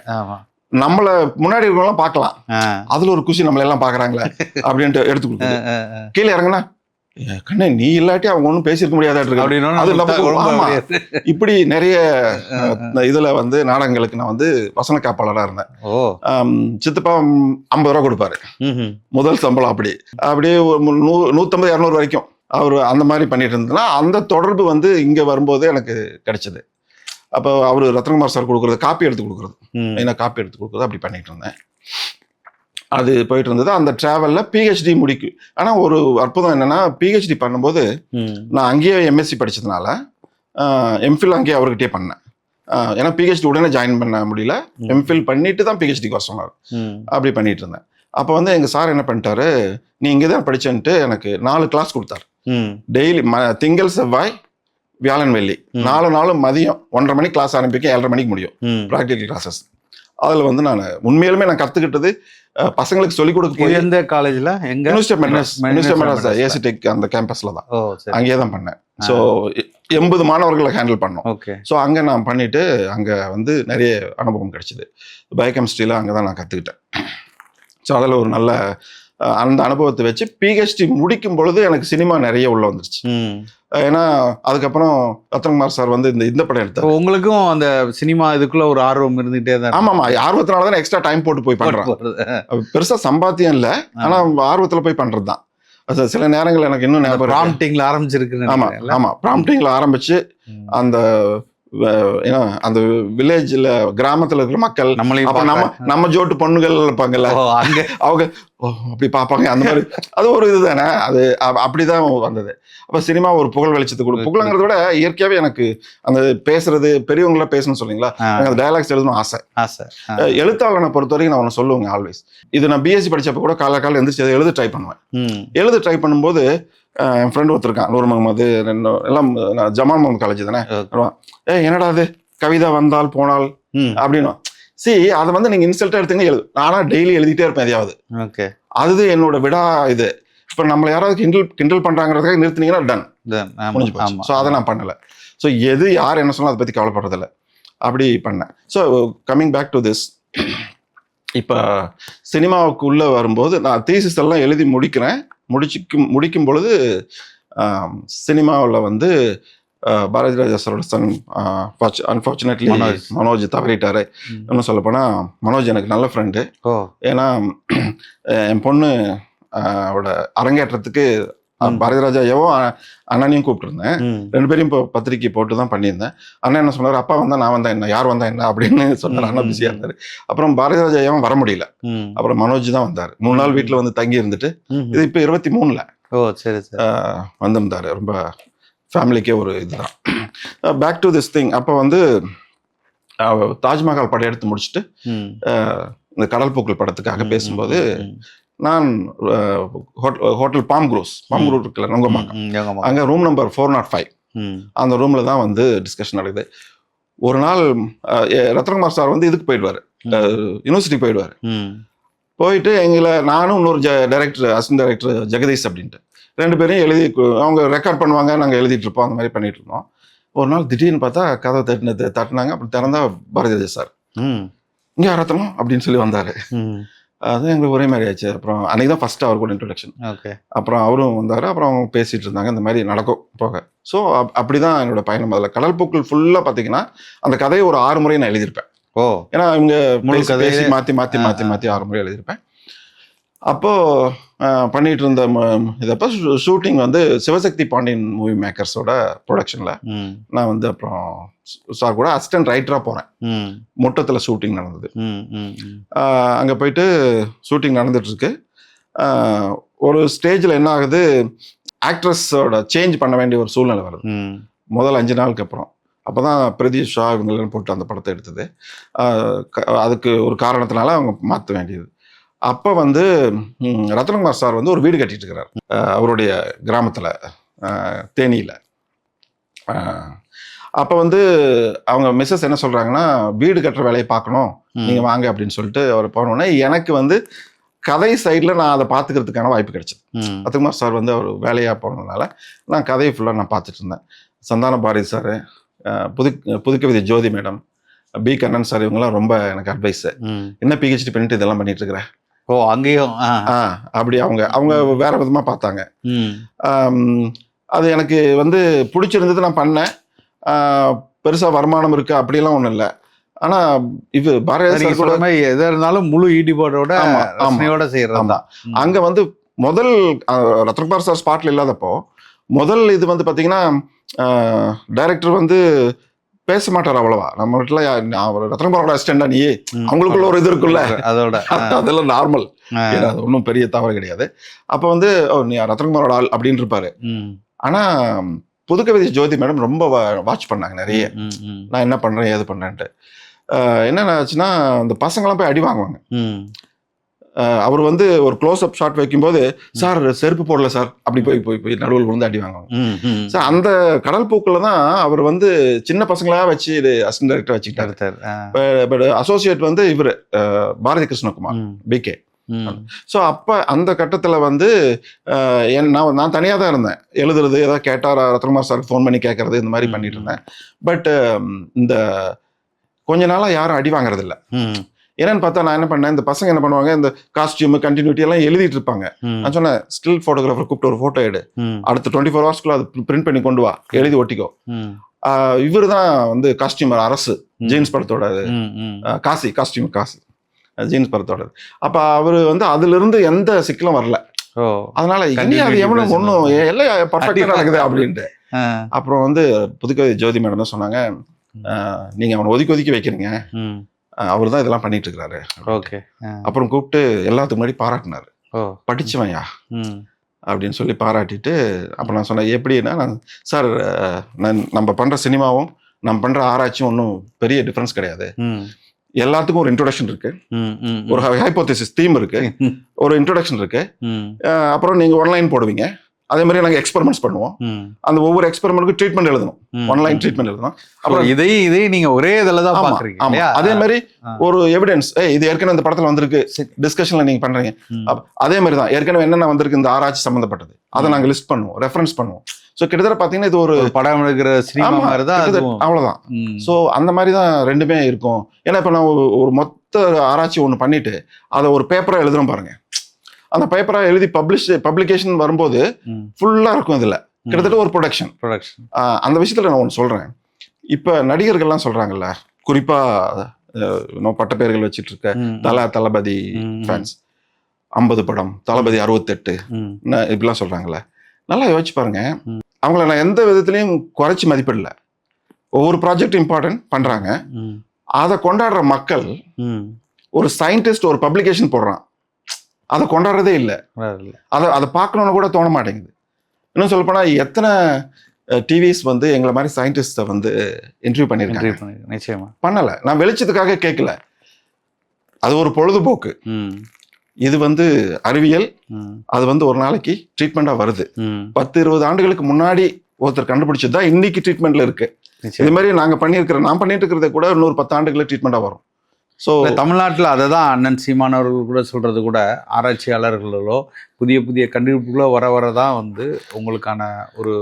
நம்மள முன்னாடி இருக்கவங்களாம் பார்க்கலாம், அதுல ஒரு குஷி நம்மள எல்லாம் பாக்குறாங்களே அப்படின்ட்டு எடுத்து கொடுக்குது. கீழே இறங்குனா கண்ணே நீ இல்லாட்டி அவங்க ஒன்றும் பேசியிருக்க முடியாது. இப்படி நிறைய இதுல வந்து நாடகங்களுக்கு நான் வந்து வசன காப்பாளராக இருந்தேன். சித்தப்பா 50 ரூபா கொடுப்பாரு முதல் சம்பளம். அப்படியே 150-200 வரைக்கும் அவர் அந்த மாதிரி பண்ணிட்டு இருந்ததுன்னா, அந்த தொடர்பு வந்து இங்க வரும்போது எனக்கு கிடைச்சது. அப்போ அவரு ரத்னகுமார் சார் கொடுக்குறது, காப்பி எடுத்து கொடுக்குறது, மெயினாக காப்பி எடுத்து கொடுக்குறது, அப்படி பண்ணிட்டு இருந்தேன். அது போயிட்டு இருந்தது. அந்த டிராவல்ல பிஹெச்டி முடிக்கும். ஆனால் ஒரு அற்புதம் என்னன்னா, பிஹெச்டி பண்ணும்போது நான் அங்கேயே எம்எஸ்சி படிச்சதுனால எம்ஃபில் அங்கேயே அவர்கிட்டயே பண்ணேன். ஏன்னா பிஹெச்டி உடனே ஜாயின் பண்ண முடியல, எம்ஃபில் பண்ணிட்டு தான் பிஹெச்டிக்கு வர சொன்னார். அப்படி பண்ணிட்டு இருந்தேன். அப்போ வந்து எங்க சார் என்ன பண்ணிட்டாரு, நீ இங்கே தான் படிச்சேன்ட்டு எனக்கு 4 கிளாஸ் கொடுத்தாரு. டெய்லி திங்கள் செவ்வாய் வியாழன் வெள்ளி 4 நாளும் மதியம் 1:30 மணிக்கு கிளாஸ் ஆரம்பிக்க 7:30 மணிக்கு முடியும் ப்ராக்டிக்கல் கிளாஸஸ். அதில் வந்து நான் உண்மையிலுமே நான் கற்றுக்கிட்டது பசங்களுக்கு சொல்லிக் கொடுக்க போய் எந்த காலேஜில், யூனிவர்சிட்டி மெட்ராஸ் ஏசிடெக் அந்த கேம்பஸில் தான், அங்கேயே தான் பண்ணேன். ஸோ 80 மாணவர்களை ஹேண்டில் பண்ணோம். ஸோ அங்கே நான் பண்ணிட்டு அங்கே வந்து நிறைய அனுபவம் கிடைச்சிது. பயோகெமிஸ்ட்ரியில் அங்கே தான் நான் கற்றுக்கிட்டேன். ஸோ அதில் ஒரு நல்ல அந்த அனுபவத்தை வச்சு பிஹெச்டி முடிக்கும் பொழுது எனக்கு சினிமா நிறைய உள்ள வந்துருச்சு. ஏன்னா அதுக்கப்புறம் ரத்னகுமார் சார் வந்து இந்த படம் எடுத்தார். உங்களுக்கும் அந்த சினிமா இதுக்குள்ள ஒரு ஆர்வம் இருந்துகிட்டே தான்? ஆமாமா, ஆர்வத்தினால தான் எக்ஸ்ட்ரா டைம் போட்டு போய் பண்றேன். பெருசா சம்பாத்தியம் இல்லை, ஆனா ஆர்வத்துல போய் பண்றதுதான். சில நேரங்கள் எனக்கு இன்னும் ஞாபகம் ப்ராம்ப்டிங்ல ஆரம்பிச்சிருக்கு. ஆமா, ப்ராம்ப்டிங்ல ஆரம்பிச்சு அந்த அந்த வில்லேஜ்ல கிராமத்துல இருக்கிற மக்கள் நம்ம ஜோட்டு பொண்ணுகள் இருப்பாங்கல்ல, அவங்க அப்படி பார்ப்பாங்க. அந்த மாதிரி அது ஒரு இதுதானே, அது அப்படிதான் வந்தது. அப்ப சினிமா ஒரு புகழ் வெளிச்சத்தை கொடுக்கும். புகழங்கிறத விட இயற்கையாவே எனக்கு அந்த பேசுறது, பெரியவங்கள பேசணும்னு சொல்றீங்களா, எனக்கு டயலாக்ஸ் எழுதணும் ஆசை. எழுத்தாளனை பொறுத்த வரைக்கும் நான் ஒன்று சொல்லுவேங்க ஆல்வேஸ். இது நான் பிஎஸ்சி படிச்சப்ப கூட காலை எந்திரிச்சு எழுத ட்ரை பண்ணுவேன். எழுத ட்ரை பண்ணும்போது என் ஃப்ரெண்ட் ஒருத்தருக்கான், நூர் முகமது, எல்லாம் ஜமான் முகமது காலேஜ் தானே. என்னடா அது கவிதா வந்தால் போனால் அப்படின்னு. அதை வந்து நீங்க இன்சல்ட்டா எடுத்துங்க எழுது. நானா டெய்லி எழுதிட்டே இருப்பேன் எதையாவது. அது என்னோட விடா இது. இப்ப நம்மள யாராவது கிண்டல் பண்றாங்கிறதுக்காக நிறுத்தினீங்கன்னா டன் முடிஞ்சு போச்சு. ஸோ அதை நான் பண்ணல. ஸோ எது யார் என்ன சொன்னா அதை பத்தி கவலைப்படுறதில்ல, அப்படி பண்ணேன். So coming back to this, இப்போ சினிமாவுக்கு உள்ள வரும்போது நான் தீசிஸ் எல்லாம் எழுதி முடிக்கும் பொழுது சினிமாவில் வந்து பாரதி ராஜா சாரோட சன் அன்ஃபார்ச்சுனேட்லி மனோஜ் தவறிட்டாரு. இன்னும் சொல்ல போனா மனோஜ் எனக்கு நல்ல ஃப்ரெண்டு. ஏன்னா என் பொண்ணு அவட அரங்கேற்றத்துக்கு பாரதி ராஜாவும் அண்ணனையும் கூப்பிட்டுருந்தேன். 2 பேரையும் இப்போ பத்திரிக்கை போட்டு தான் பண்ணியிருந்தேன். அண்ணன் என்ன சொன்னார், அப்பா வந்தா நான் வந்தா என்ன, யார் வந்தா என்ன அப்படின்னு சொன்னார். அண்ணா பிஸியா இருந்தாரு. அப்புறம் பாரதி ராஜாவும் வர முடியல. அப்புறம் மனோஜ் தான் வந்தார். 3 நாள் வீட்டுல வந்து தங்கி இருந்துட்டு இது இப்போ 23ல வந்திருந்தாரு. ரொம்ப ஃபேமிலிக்கே ஒரு இதுதான். Back to this thing. அப்போ வந்து தாஜ்மஹால் படம் எடுத்து முடிச்சுட்டு இந்த கடல் பூக்கள் படத்துக்காக பேசும்போது நான் ஹோட்டல் பாம் குரூஸ் இருக்குல்ல நுங்கம்பாக்கம், அங்கே ரூம் நம்பர் 405 அந்த ரூம்ல தான் வந்து டிஸ்கஷன் நடக்குது. ஒரு நாள் ரத்னகுமார் சார் வந்து இதுக்கு போயிடுவாரு, யூனிவர்சிட்டிக்கு போயிடுவாரு. போயிட்டு எங்களை நானும் இன்னொரு அசிஸ்டன்ட் டைரக்டர் ஜெகதீஷ் அப்படின்ட்டு 2 பேரையும் எழுதி அவங்க ரெக்கார்ட் பண்ணுவாங்க, நாங்கள் எழுதிட்டு இருப்போம். அந்த மாதிரி பண்ணிட்டு இருந்தோம். ஒரு நாள் திடீர்னு பார்த்தா கதை தட்டினாங்க. அப்புறம் திறந்தா பாரதி ராஜா சார், இங்கே ரத்னம் அப்படின்னு சொல்லி வந்தாரு. அது எங்களுக்கு ஒரே மாதிரி ஆச்சு. அப்புறம் அன்னைக்கு தான் ஃபர்ஸ்ட் அவர் கூட இன்ட்ரோடக்ஷன். அப்புறம் அவரும் வந்தார். அப்புறம் அவங்க பேசிட்டு இருந்தாங்க. இந்த மாதிரி நடக்கும் போக. ஸோ அப்படிதான் என்னோட பயணம். அதில் கடல் பூக்கள் ஃபுல்லாக பார்த்தீங்கன்னா அந்த கதையை ஒரு 6 முறை நான் எழுதியிருப்பேன். ஏன்னா இவங்க பேசி மாற்றி 6 முறை எழுதியிருப்பேன். அப்போ பண்ணிட்டு இருந்த இதப்போ ஷூட்டிங் வந்து சிவசக்தி பாண்டியன் மூவி மேக்கர்ஸோட ப்ரொடக்ஷன்ல நான் வந்து அப்புறம் சார் கூட அசிஸ்டன்ட் ரைட்டரா போறேன். முட்டத்துல ஷூட்டிங் நடந்தது. அங்க போயிட்டு ஷூட்டிங் நடந்துட்டு இருக்கு. ஒரு ஸ்டேஜ்ல என்ன ஆகுது, ஆக்ட்ரஸோட சேஞ்ச் பண்ண வேண்டிய ஒரு சூழ்நிலை வருது. முதல் 5 நாளுக்கு அப்புறம். அப்போதான் பிரதீஷ் ஷா இவங்கெல்லாம் போட்டு அந்த படத்தை எடுத்தது. அதுக்கு ஒரு காரணத்தினால அவங்க மாற்ற வேண்டியது. அப்போ வந்து ரத்னகுமார் சார் வந்து ஒரு வீடு கட்டிட்டு இருக்கிறார் அவருடைய கிராமத்தில், தேனியில். அப்போ வந்து அவங்க மிஸ்ஸஸ் என்ன சொல்கிறாங்கன்னா, வீடு கட்டுற வேலையை பார்க்கணும், நீங்கள் வாங்க அப்படின்னு சொல்லிட்டு அவர் போனோடனே எனக்கு வந்து கதை சைடில் நான் அதை பார்த்துக்கிறதுக்கான வாய்ப்பு கிடைச்சது. ரத்னகுமார் சார் வந்து அவர் வேலையாக போனதுனால நான் கதையை ஃபுல்லாக நான் பார்த்துட்டு இருந்தேன். சந்தான பாரதி சார், புதுக்கவிதை ஜோதி மேடம், பி கண்ணன் சார், இவங்கெல்லாம் ரொம்ப எனக்கு அட்வைஸ். என்ன பிஹெச்டி பண்ணிட்டு இதெல்லாம் பண்ணிட்டு இருக்கிறேன். அங்கேயும் அப்படி அவங்க வேற விதமா பார்த்தாங்க. அது எனக்கு வந்து பிடிச்சிருந்தது, நான் பண்ணேன். பெருசா வருமானம் இருக்கு அப்படியெல்லாம் ஒண்ணும் இல்லை. ஆனா இது பாரதி கூட எதா இருந்தாலும் முழு ஈடுபாடோட செய்யறதா. அங்க வந்து முதல் ரத்னகுமார் சார் ஸ்பாட்ல இல்லாதப்போ முதல் இது வந்து பாத்தீங்கன்னா டைரக்டர் வந்து பேச மாட்டார் அவ்வளவா. நம்ம வீட்டுல ரத்னகுமாரோட அசிஸ்டண்டா நீ, அவங்களுக்குள்ள ஒரு இது இருக்குல்ல, அதெல்லாம் நார்மல், அது ஒன்றும் பெரிய தவறு கிடையாது. அப்ப வந்து நீ ரத்னகுமாரோட ஆள் அப்படின்னு இருப்பாரு. ஆனா புதுக்கவிதை ஜோதி மேடம் ரொம்ப வாட்ச் பண்ணாங்க நிறைய, நான் என்ன பண்றேன் ஏது பண்றேன்ட்டு. என்ன ஆச்சுன்னா அந்த பசங்களாம் போய் அடி வாங்குவாங்க. அவர் வந்து ஒரு க்ளோஸ் அப் ஷாட் வைக்கும்போது, சார் செருப்பு போடல சார், அப்படி போய் நடுவில் விழுந்து அடி வாங்குவாங்க. சார் அந்த கடல் பூக்குள்ள தான் அவர் வந்து சின்ன பசங்களா வச்சு அசிஸ்டன்ட் டைரக்டர் வச்சுக்கிட்டாரு. பட் அசோசியேட் வந்து இவர் பாரதி கிருஷ்ணகுமார், பிகே. ஸோ அப்போ அந்த கட்டத்தில் வந்து நான் தனியாக தான் இருந்தேன். எழுதுறது, ஏதாவது கேட்டார் ரத்னகுமார் சார் ஃபோன் பண்ணி கேட்கறது, இந்த மாதிரி பண்ணிட்டு இருந்தேன். பட் இந்த கொஞ்ச நாளாக யாரும் அடி வாங்குறதில்ல. என்னன்னு பார்த்தா நான் என்ன பண்ணேன், இந்த பசங்க என்ன பண்ணுவாங்க, இந்த காஸ்டியூம் கண்டினியூட்டி எல்லாம் எழுதிட்டு இருப்பாங்க. நான் சொன்னேன், ஸ்டில் போட்டோகிராஃபர் கூப்பிட்டு ஒரு போட்டோ எடு, அடுத்த 24 ஹவர்ஸ்க்குள்ள அது பிரிண்ட் பண்ணி கொண்டு வா, எழுதி ஒட்டிக்கோ. இவரு தான் வந்து காஸ்டியூமர், அரசு ஜீன்ஸ் படத்தோட காஸ்டியூம் ஜீன்ஸ் படத்தோட. அப்ப அவரு வந்து அதுல இருந்து எந்த சிக்கலும் வரல. அதனால இனி அது எவனும் ஒன்றும் எல்லாம் பர்ஃபெக்டா நடக்குது அப்படின்ட்டு. அப்புறம் வந்து புதுக்கவி ஜோதி மேடம் தான் சொன்னாங்க, நீங்க அவனை ஒதுக்கி வைக்கிறீங்க, அவர் தான் இதெல்லாம் பண்ணிட்டு இருக்கிறாரு. அப்புறம் கூப்பிட்டு எல்லாத்துக்கு முன்னாடி பாராட்டினாரு, படிச்சவன்யா அப்படின்னு சொல்லி பாராட்டிட்டு. அப்புறம் நான் சொன்னேன், எப்படின்னா, நான் சார் நம்ம பண்ற சினிமாவும் நம்ம பண்ற ஆராய்ச்சியும் ஒன்றும் பெரிய டிஃபரன்ஸ் கிடையாது. எல்லாத்துக்கும் ஒரு இன்ட்ரோடக்ஷன் இருக்கு, ஒரு ஹைப்போதேசிஸ் தீம் இருக்கு, ஒரு இன்ட்ரோடக்ஷன் இருக்கு. அப்புறம் நீங்க ஒன்லைன் போடுவீங்க, அதே மாதிரி நாங்கள் எக்ஸ்பெரிமெண்ட்ஸ் பண்ணுவோம். அந்த ஒவ்வொரு எக்ஸ்பெரிமெண்ட்டுக்கும் ட்ரீட்மெண்ட் எழுதணும், ஒன்லைன் ட்ரீட்மெண்ட் எழுதணும். அப்புறம் இதை நீங்க ஒரே இதில் தான் பாக்குறீங்க. அதே மாதிரி ஒரு எவிடன்ஸ், இது ஏற்கனவே இந்த படத்துல வந்திருக்கு, டிஸ்கஷன்ல நீங்க பண்றீங்க. அதே மாதிரி தான் ஏற்கனவே என்னென்ன வந்திருக்கு இந்த ஆராய்ச்சி சம்பந்தப்பட்டது, அதை நாங்க லிஸ்ட் பண்ணுவோம், ரெஃபரன்ஸ் பண்ணுவோம். ஸோ கிட்டத்தட்ட பாத்தீங்கன்னா இது ஒரு படம் எடுக்கிற சினிமா மாதிரி தான், அவ்வளவுதான். ஸோ அந்த மாதிரி தான் ரெண்டுமே இருக்கும். ஏன்னா இப்ப நான் ஒரு மொத்த ஆராய்ச்சி ஒன்று பண்ணிட்டு அதை ஒரு பேப்பரா எழுதுறோம் பாருங்க, அந்த பேப்பரா எழுதி பப்ளிகேஷன் வரும்போது ஃபுல்லா இருக்கும். இதுல கிட்டத்தட்ட ஒரு ப்ரொடக்ஷன். அந்த விஷயத்துல நான் ஒன்று சொல்றேன். இப்ப நடிகர்கள்லாம் சொல்றாங்கல்ல, குறிப்பா பட்ட பேர்கள் வச்சுட்டு இருக்க தளபதி ஃபேன்ஸ், 50 படம், தளபதி 68 இப்படிலாம் சொல்றாங்கல்ல, நல்லா யோசிச்சு பாருங்க. அவங்கள நான் எந்த விதத்திலையும் குறைச்சி மதிப்பிடல. ஒவ்வொரு ப்ராஜெக்ட் இம்பார்ட்டன்ட் பண்றாங்க. அதை கொண்டாடுற மக்கள், ஒரு சயின்டிஸ்ட் ஒரு பப்ளிகேஷன் போடுறான், அதை கொண்டாடுறதே இல்லை. அதை பார்க்கணும்னு கூட தோண மாட்டேங்குது. இன்னும் சொல்ல போனா எத்தனை டிவிஸ் வந்து எங்களை மாதிரி சயின்டிஸ்ட வந்து இன்டர்வியூ பண்ணிருக்காங்க. நிச்சயமா பண்ணல, நான் வெளிச்சத்துக்காக கேட்கல, அது ஒரு பொழுதுபோக்கு. இது வந்து அறிவியல், அது வந்து ஒரு நாளைக்கு ட்ரீட்மெண்டா வருது. 10-20 ஆண்டுகளுக்கு முன்னாடி ஒருத்தர் கண்டுபிடிச்சதுதான் இன்னைக்கு ட்ரீட்மெண்ட்ல இருக்கு. இது மாதிரி நான் பண்ணிட்டு இருக்கிறத கூட இன்னொரு 10 ஆண்டுகள் ட்ரீட்மெண்டா வரும். ஸோ தமிழ்நாட்டில் அதை தான் அண்ணன் சீமானவர்கள் கூட சொல்கிறது கூட, ஆராய்ச்சியாளர்களோ புதிய புதிய கண்டுபிடிப்புகளோ வரதான் வந்து உங்களுக்கான ஒரு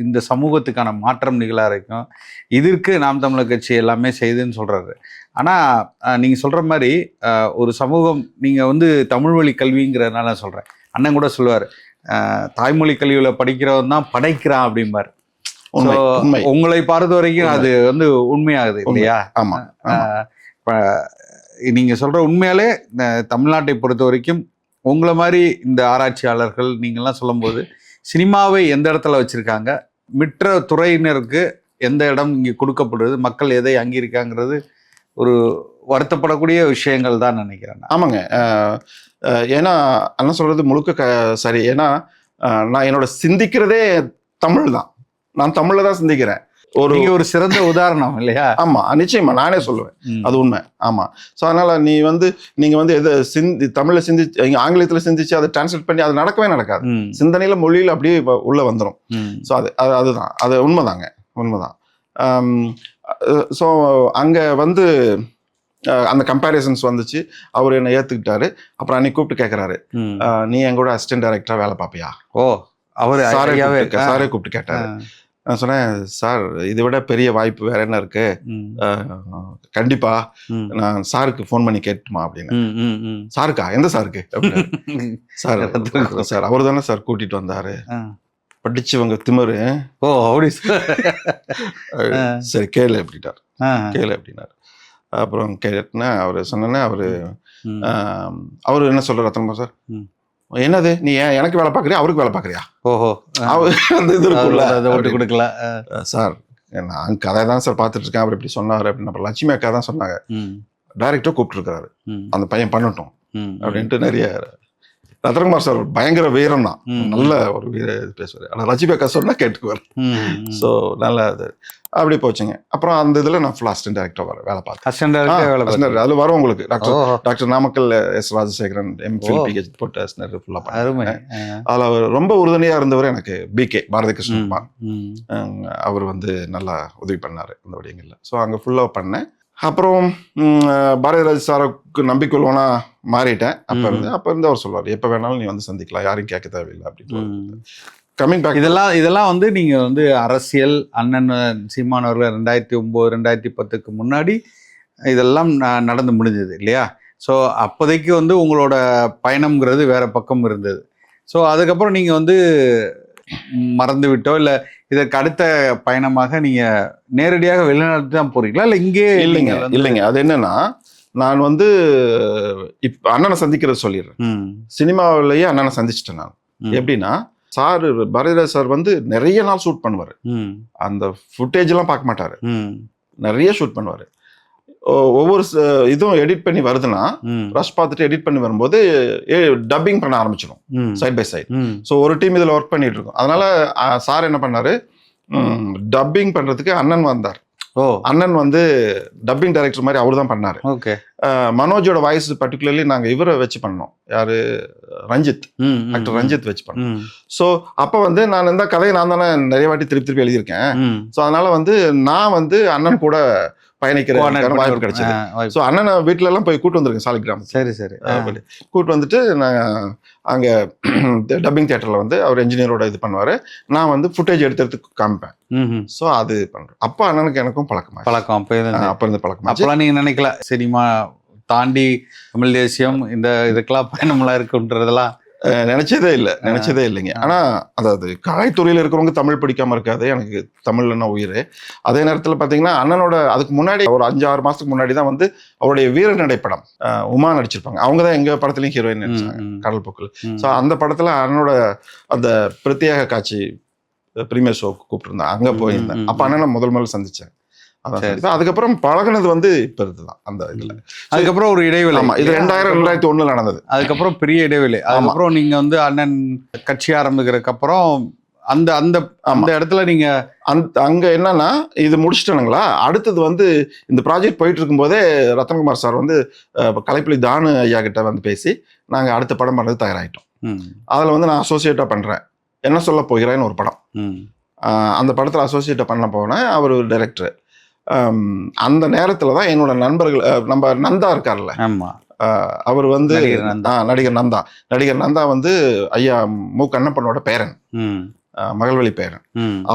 இந்த சமூகத்துக்கான மாற்றம் நிகழ இருக்கும். இதற்கு நாம் தமிழர் கட்சி எல்லாமே செய்துன்னு சொல்கிறாரு. ஆனால் நீங்கள் சொல்கிற மாதிரி ஒரு சமூகம், நீங்கள் வந்து தமிழ் வழி கல்விங்கிறதுனால சொல்கிறேன். அண்ணன் கூட சொல்லுவார், தாய்மொழி கல்வியில் படிக்கிறவன் தான் படைக்கிறான் அப்படிம்பார். உங்களை பார்த்த வரைக்கும் அது வந்து உண்மையாகுது இல்லையா? ஆமாம். இப்போ நீங்கள் சொல்கிற உண்மையாலே தமிழ்நாட்டை பொறுத்த வரைக்கும் உங்களை மாதிரி இந்த ஆராய்ச்சியாளர்கள் நீங்கள்லாம் சொல்லும்போது சினிமாவை எந்த இடத்துல வச்சுருக்காங்க, மற்ற துறையினருக்கு எந்த இடம் இங்கே கொடுக்கப்படுது, மக்கள் எதை அங்கீகரிக்காங்கிறது ஒரு வருத்தப்படக்கூடிய விஷயங்கள் தான் நினைக்கிறேன். ஆமாங்க. ஏன்னா அண்ணன் சொல்கிறது முழுக்க சரி. ஏன்னா நான் என்னோட சிந்திக்கிறதே தமிழ் தான், நான் தமிழில் தான் சிந்திக்கிறேன். ஒரு சிறந்த உதாரணம் இல்லையா? ஆமா, நிச்சயமா நானே சொல்லுவேன், அது உண்மை. ஆமா. ஸோ அதனால நீங்க வந்து எதை தமிழ்ல சிந்திச்சு ஆங்கிலத்துல சிந்திச்சு அதை டிரான்ஸ்லேட் பண்ணி அது நடக்கவே நடக்காது. சிந்தனையில மொழியில அப்படியே உள்ள வந்துடும். ஸோ அதுதான், அது உண்மைதாங்க, உண்மைதான். ஸோ அங்க வந்து அந்த கம்பேரிசன்ஸ் வந்துச்சு. அவர் என்னை ஏத்துக்கிட்டாரு. அப்புறம் அன்னைக்கு கூப்பிட்டு கேட்கறாரு, நீ என் கூட அசிஸ்டன்ட் டைரக்டரா வேலை பார்ப்பியா? அவர் சாரே கூப்பிட்டு கேட்டாரு. நான் சொன்னேன், சார் இதை விட பெரிய வாய்ப்பு வேற என்ன இருக்கு, கண்டிப்பா நான் சாருக்கு ஃபோன் பண்ணி கேட்டுமா அப்படின்னு. சாருக்கா? எந்த சாருக்கு? சார் சார் அவரு தானே சார் கூட்டிட்டு வந்தாரு, படிச்சவங்க திமிரு. சரி கேளு அப்படின்ட்டார். கேளு அப்படின்னாரு. அப்புறம் கேட்டுனா அவரு சொன்னேன்னா அவரு என்ன சொல்ற, ரத்தனமா சார் என்னது நீ எனக்கு வேலை பார்க்குறியா அவருக்கு வேலை பார்க்குறியா? அந்த இது இருக்குல்ல சார், நான் கதை தான் சார் பார்த்துட்டு இருக்கேன், அவர் எப்படி சொன்னார் அப்படின்னு. அப்புறம் லட்சுமி அக்கா தான் சொன்னாங்க, டைரக்டா கூப்பிட்டுருக்காரு, அந்த பையன் பண்ணட்டும் அப்படின்ட்டு. நிறைய ரத்னகுமார் சார் பயங்கர வீரம் தான், நல்ல ஒரு வீர பேசுவார். ஆனால் லட்சுமி அக்கா சொன்னா கேட்டுக்குவார். ஸோ நல்லா அது அப்படி போச்சுங்க. அப்புறம் அந்த இதுல நான் ஃபுல் அசிஸ்டன்ட் டைரக்டர் வேலை பார்த்தேன். அது வரும் உங்களுக்கு. Doctor Namakkal S Rajasekaran MPhil PH போட்டு அசிஸ்டன்ட் ஃபுல்லா பண்ணேன். அதில் அவர் ரொம்ப உறுதுணையா இருந்தவர் எனக்கு பிகே பாரதி கிருஷ்ணகுமார். அவர் வந்து நல்லா உதவி பண்ணாரு அந்த வழியங்கள்ல. ஸோ அங்கே ஃபுல்லா பண்ணேன். அப்புறம் பாரதிராஜ் சாருக்கு நம்பிக்கையுள்ளவனா மாறிட்டேன். அப்ப இருந்து அவர் சொல்லுவார், எப்ப வேணாலும் நீ வந்து சந்திக்கலாம், யாரையும் கேட்க தேவையில்லை அப்படின்னு. கமிங் பேக், இதெல்லாம் வந்து நீங்க வந்து அரசியல் அண்ணன் சீமானவர்கள் 2009 2010க்கு முன்னாடி இதெல்லாம் நடந்து முடிஞ்சது இல்லையா? ஸோ அப்போதைக்கு வந்து உங்களோட பயணம்ங்கிறது வேற பக்கம் இருந்தது. ஸோ அதுக்கப்புறம் நீங்கள் வந்து மறந்து விட்டோ இல்லை இதற்கு அடுத்த பயணமாக நீங்கள் நேரடியாக வெளிநாட்டு தான் போறீங்களா இல்லை இங்கே? இல்லைங்க. அது என்னன்னா, நான் வந்து இப்ப அண்ணனை சந்திக்கிறது சொல்லிடுறேன். சினிமாவிலேயே அண்ணனை சந்திச்சிட்டேன் நான். எப்படின்னா, சார் பாரதிராஜ் சார் வந்து நிறைய நாள் ஷூட் பண்ணுவார். அந்த ஃபுட்டேஜ் எல்லாம் பார்க்க மாட்டாரு, நிறைய ஷூட் பண்ணுவார். ஒவ்வொரு இதுவும் எடிட் பண்ணி வருதுன்னா ரஷ் பார்த்துட்டு எடிட் பண்ணி வரும்போது டப்பிங் பண்ண ஆரம்பிச்சிடும் சைட் பை சைட். ஸோ ஒரு டீம் இதில் ஒர்க் பண்ணிட்டு இருக்கோம். அதனால சார் என்ன பண்ணாரு, டப்பிங் பண்றதுக்கு அண்ணன் வந்தார். அண்ணன் வந்து டப்பிங் டைரக்டர் மாதிரி அவரு தான் பண்ணாரு. மனோஜோட வாய்ஸ் பர்டிகுலர்லி நாங்க இவரை வச்சு பண்ணோம். யாரு, ரஞ்சித், டாக்டர் ரஞ்சித் வச்சு பண்ணோம். ஸோ அப்ப வந்து நான் இந்த கதையை நான் தானே நிறைய வாட்டி திருப்பி எழுதியிருக்கேன். ஸோ அதனால வந்து நான் வந்து அண்ணன் கூட பயணிக்கிற வாய்ப்பு கிடைச்சது. ஸோ அண்ணனை வீட்டுல எல்லாம் போய் கூட்டு வந்திருக்கேன் சாலிகிராம். சரி சரி. கூட்டு வந்துட்டு நான் அங்க டப்பிங் தியேட்டர்ல வந்து அவர் என்ஜினியரோட இது பண்ணுவாரு, நான் வந்து ஃபுட்டேஜ் எடுத்து காமிப்பேன். ஸோ அது பண்றேன். அப்ப அண்ணனுக்கு எனக்கும் பழக்கம் அப்ப இருந்து பழக்கம். அப்பெல்லாம் நீங்க நினைக்கல சினிமா தாண்டி தமிழ் தேசியம் இந்த இதுக்கெல்லாம் பயணம்லாம் இருக்குன்றதெல்லாம்? நினைச்சதே இல்லைங்க. ஆனா அதாவது கலைத்துறையில இருக்கிறவங்க தமிழ் படிக்காம இருக்காது. எனக்கு தமிழ்னா உயிர். அதே நேரத்துல பாத்தீங்கன்னா அண்ணனோட அதுக்கு முன்னாடி ஒரு 5-6 மாசத்துக்கு முன்னாடி தான் வந்து அவருடைய வீர நடைப்படம் உமா நடிச்சிருப்பாங்க. அவங்க தான் எங்க படத்துலயும் ஹீரோயின் நடிச்சாங்க, கடல் போக்குல. ஸோ அந்த படத்துல அண்ணனோட அந்த பிரத்யேக காட்சி பிரீமியர் ஷோக்கு கூப்பிட்டுருந்தேன், அங்க போயிருந்தேன். அப்ப அண்ணனை முதல் சந்திச்சேன். அதுக்கப்புறம் பழகினது வந்து இப்ப இதுதான் அந்த இதுல. அதுக்கப்புறம் ஒரு இடைவெளி. ஆமா, இது 2000-2001 நடந்தது. அதுக்கப்புறம் பெரிய இடைவெளி. அதுக்கப்புறம் நீங்க வந்து அண்ணன் கட்சி ஆரம்பிக்கிறதுக்கு அப்புறம் அந்த அந்த அந்த இடத்துல நீங்க அங்க என்னன்னா இது முடிச்சிட்டானுங்களா, அடுத்தது வந்து இந்த ப்ராஜெக்ட் போயிட்டு இருக்கும் போதே ரத்தன்குமார் சார் வந்து கலைப்புலி தானு ஐயா கிட்ட வந்து பேசி நாங்க அடுத்த படம் பண்றது தயாராயிட்டோம். அதுல வந்து நான் அசோசியேட்டா பண்றேன், என்ன சொல்ல போகிறேன்னு ஒரு படம். அந்த படத்துல அசோசியேட்டா பண்ண போனேன். அவர் டைரக்டர். அந்த நேரத்துல தான் என்னோட நண்பர்கள், நம்ம நந்தா இருக்கார்ல, அவர் வந்து நடிகர் நந்தா வந்து ஐயா மு கண்ணப்பனோட பேரன், மகள்வழி பேரன்.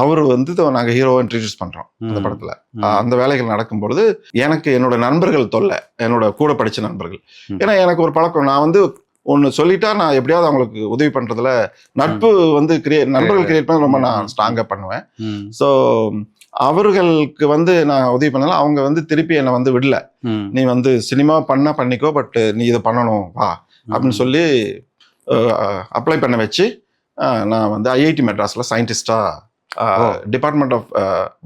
அவரு வந்து நாங்க ஹீரோவை இன்ட்ரடியூஸ் பண்றோம் அந்த படத்துல. அந்த வேலைகள் நடக்கும் பொழுது எனக்கு என்னோட நண்பர்கள் தொல்லை, என்னோட கூட படிச்ச நண்பர்கள். ஏன்னா எனக்கு ஒரு பழக்கம், நான் வந்து ஒன்று சொல்லிட்டா நான் எப்படியாவது அவங்களுக்கு உதவி பண்றதுல நட்பு வந்து நண்பர்கள் கிரியேட் பண்ண ரொம்ப நான் ஸ்ட்ராங்கா பண்ணுவேன். ஸோ அவர்களுக்கு வந்து நான் உதவி பண்ணல, அவங்க வந்து திருப்பி என்னை வந்து விடல, நீ வந்து சினிமா பண்ணிக்கோ, பட் நீ இதை பண்ணணும் வா அப்படின்னு சொல்லி அப்ளை பண்ண வச்சு நான் வந்து ஐஐடி மெட்ராஸ்ல சயின்டிஸ்டா department of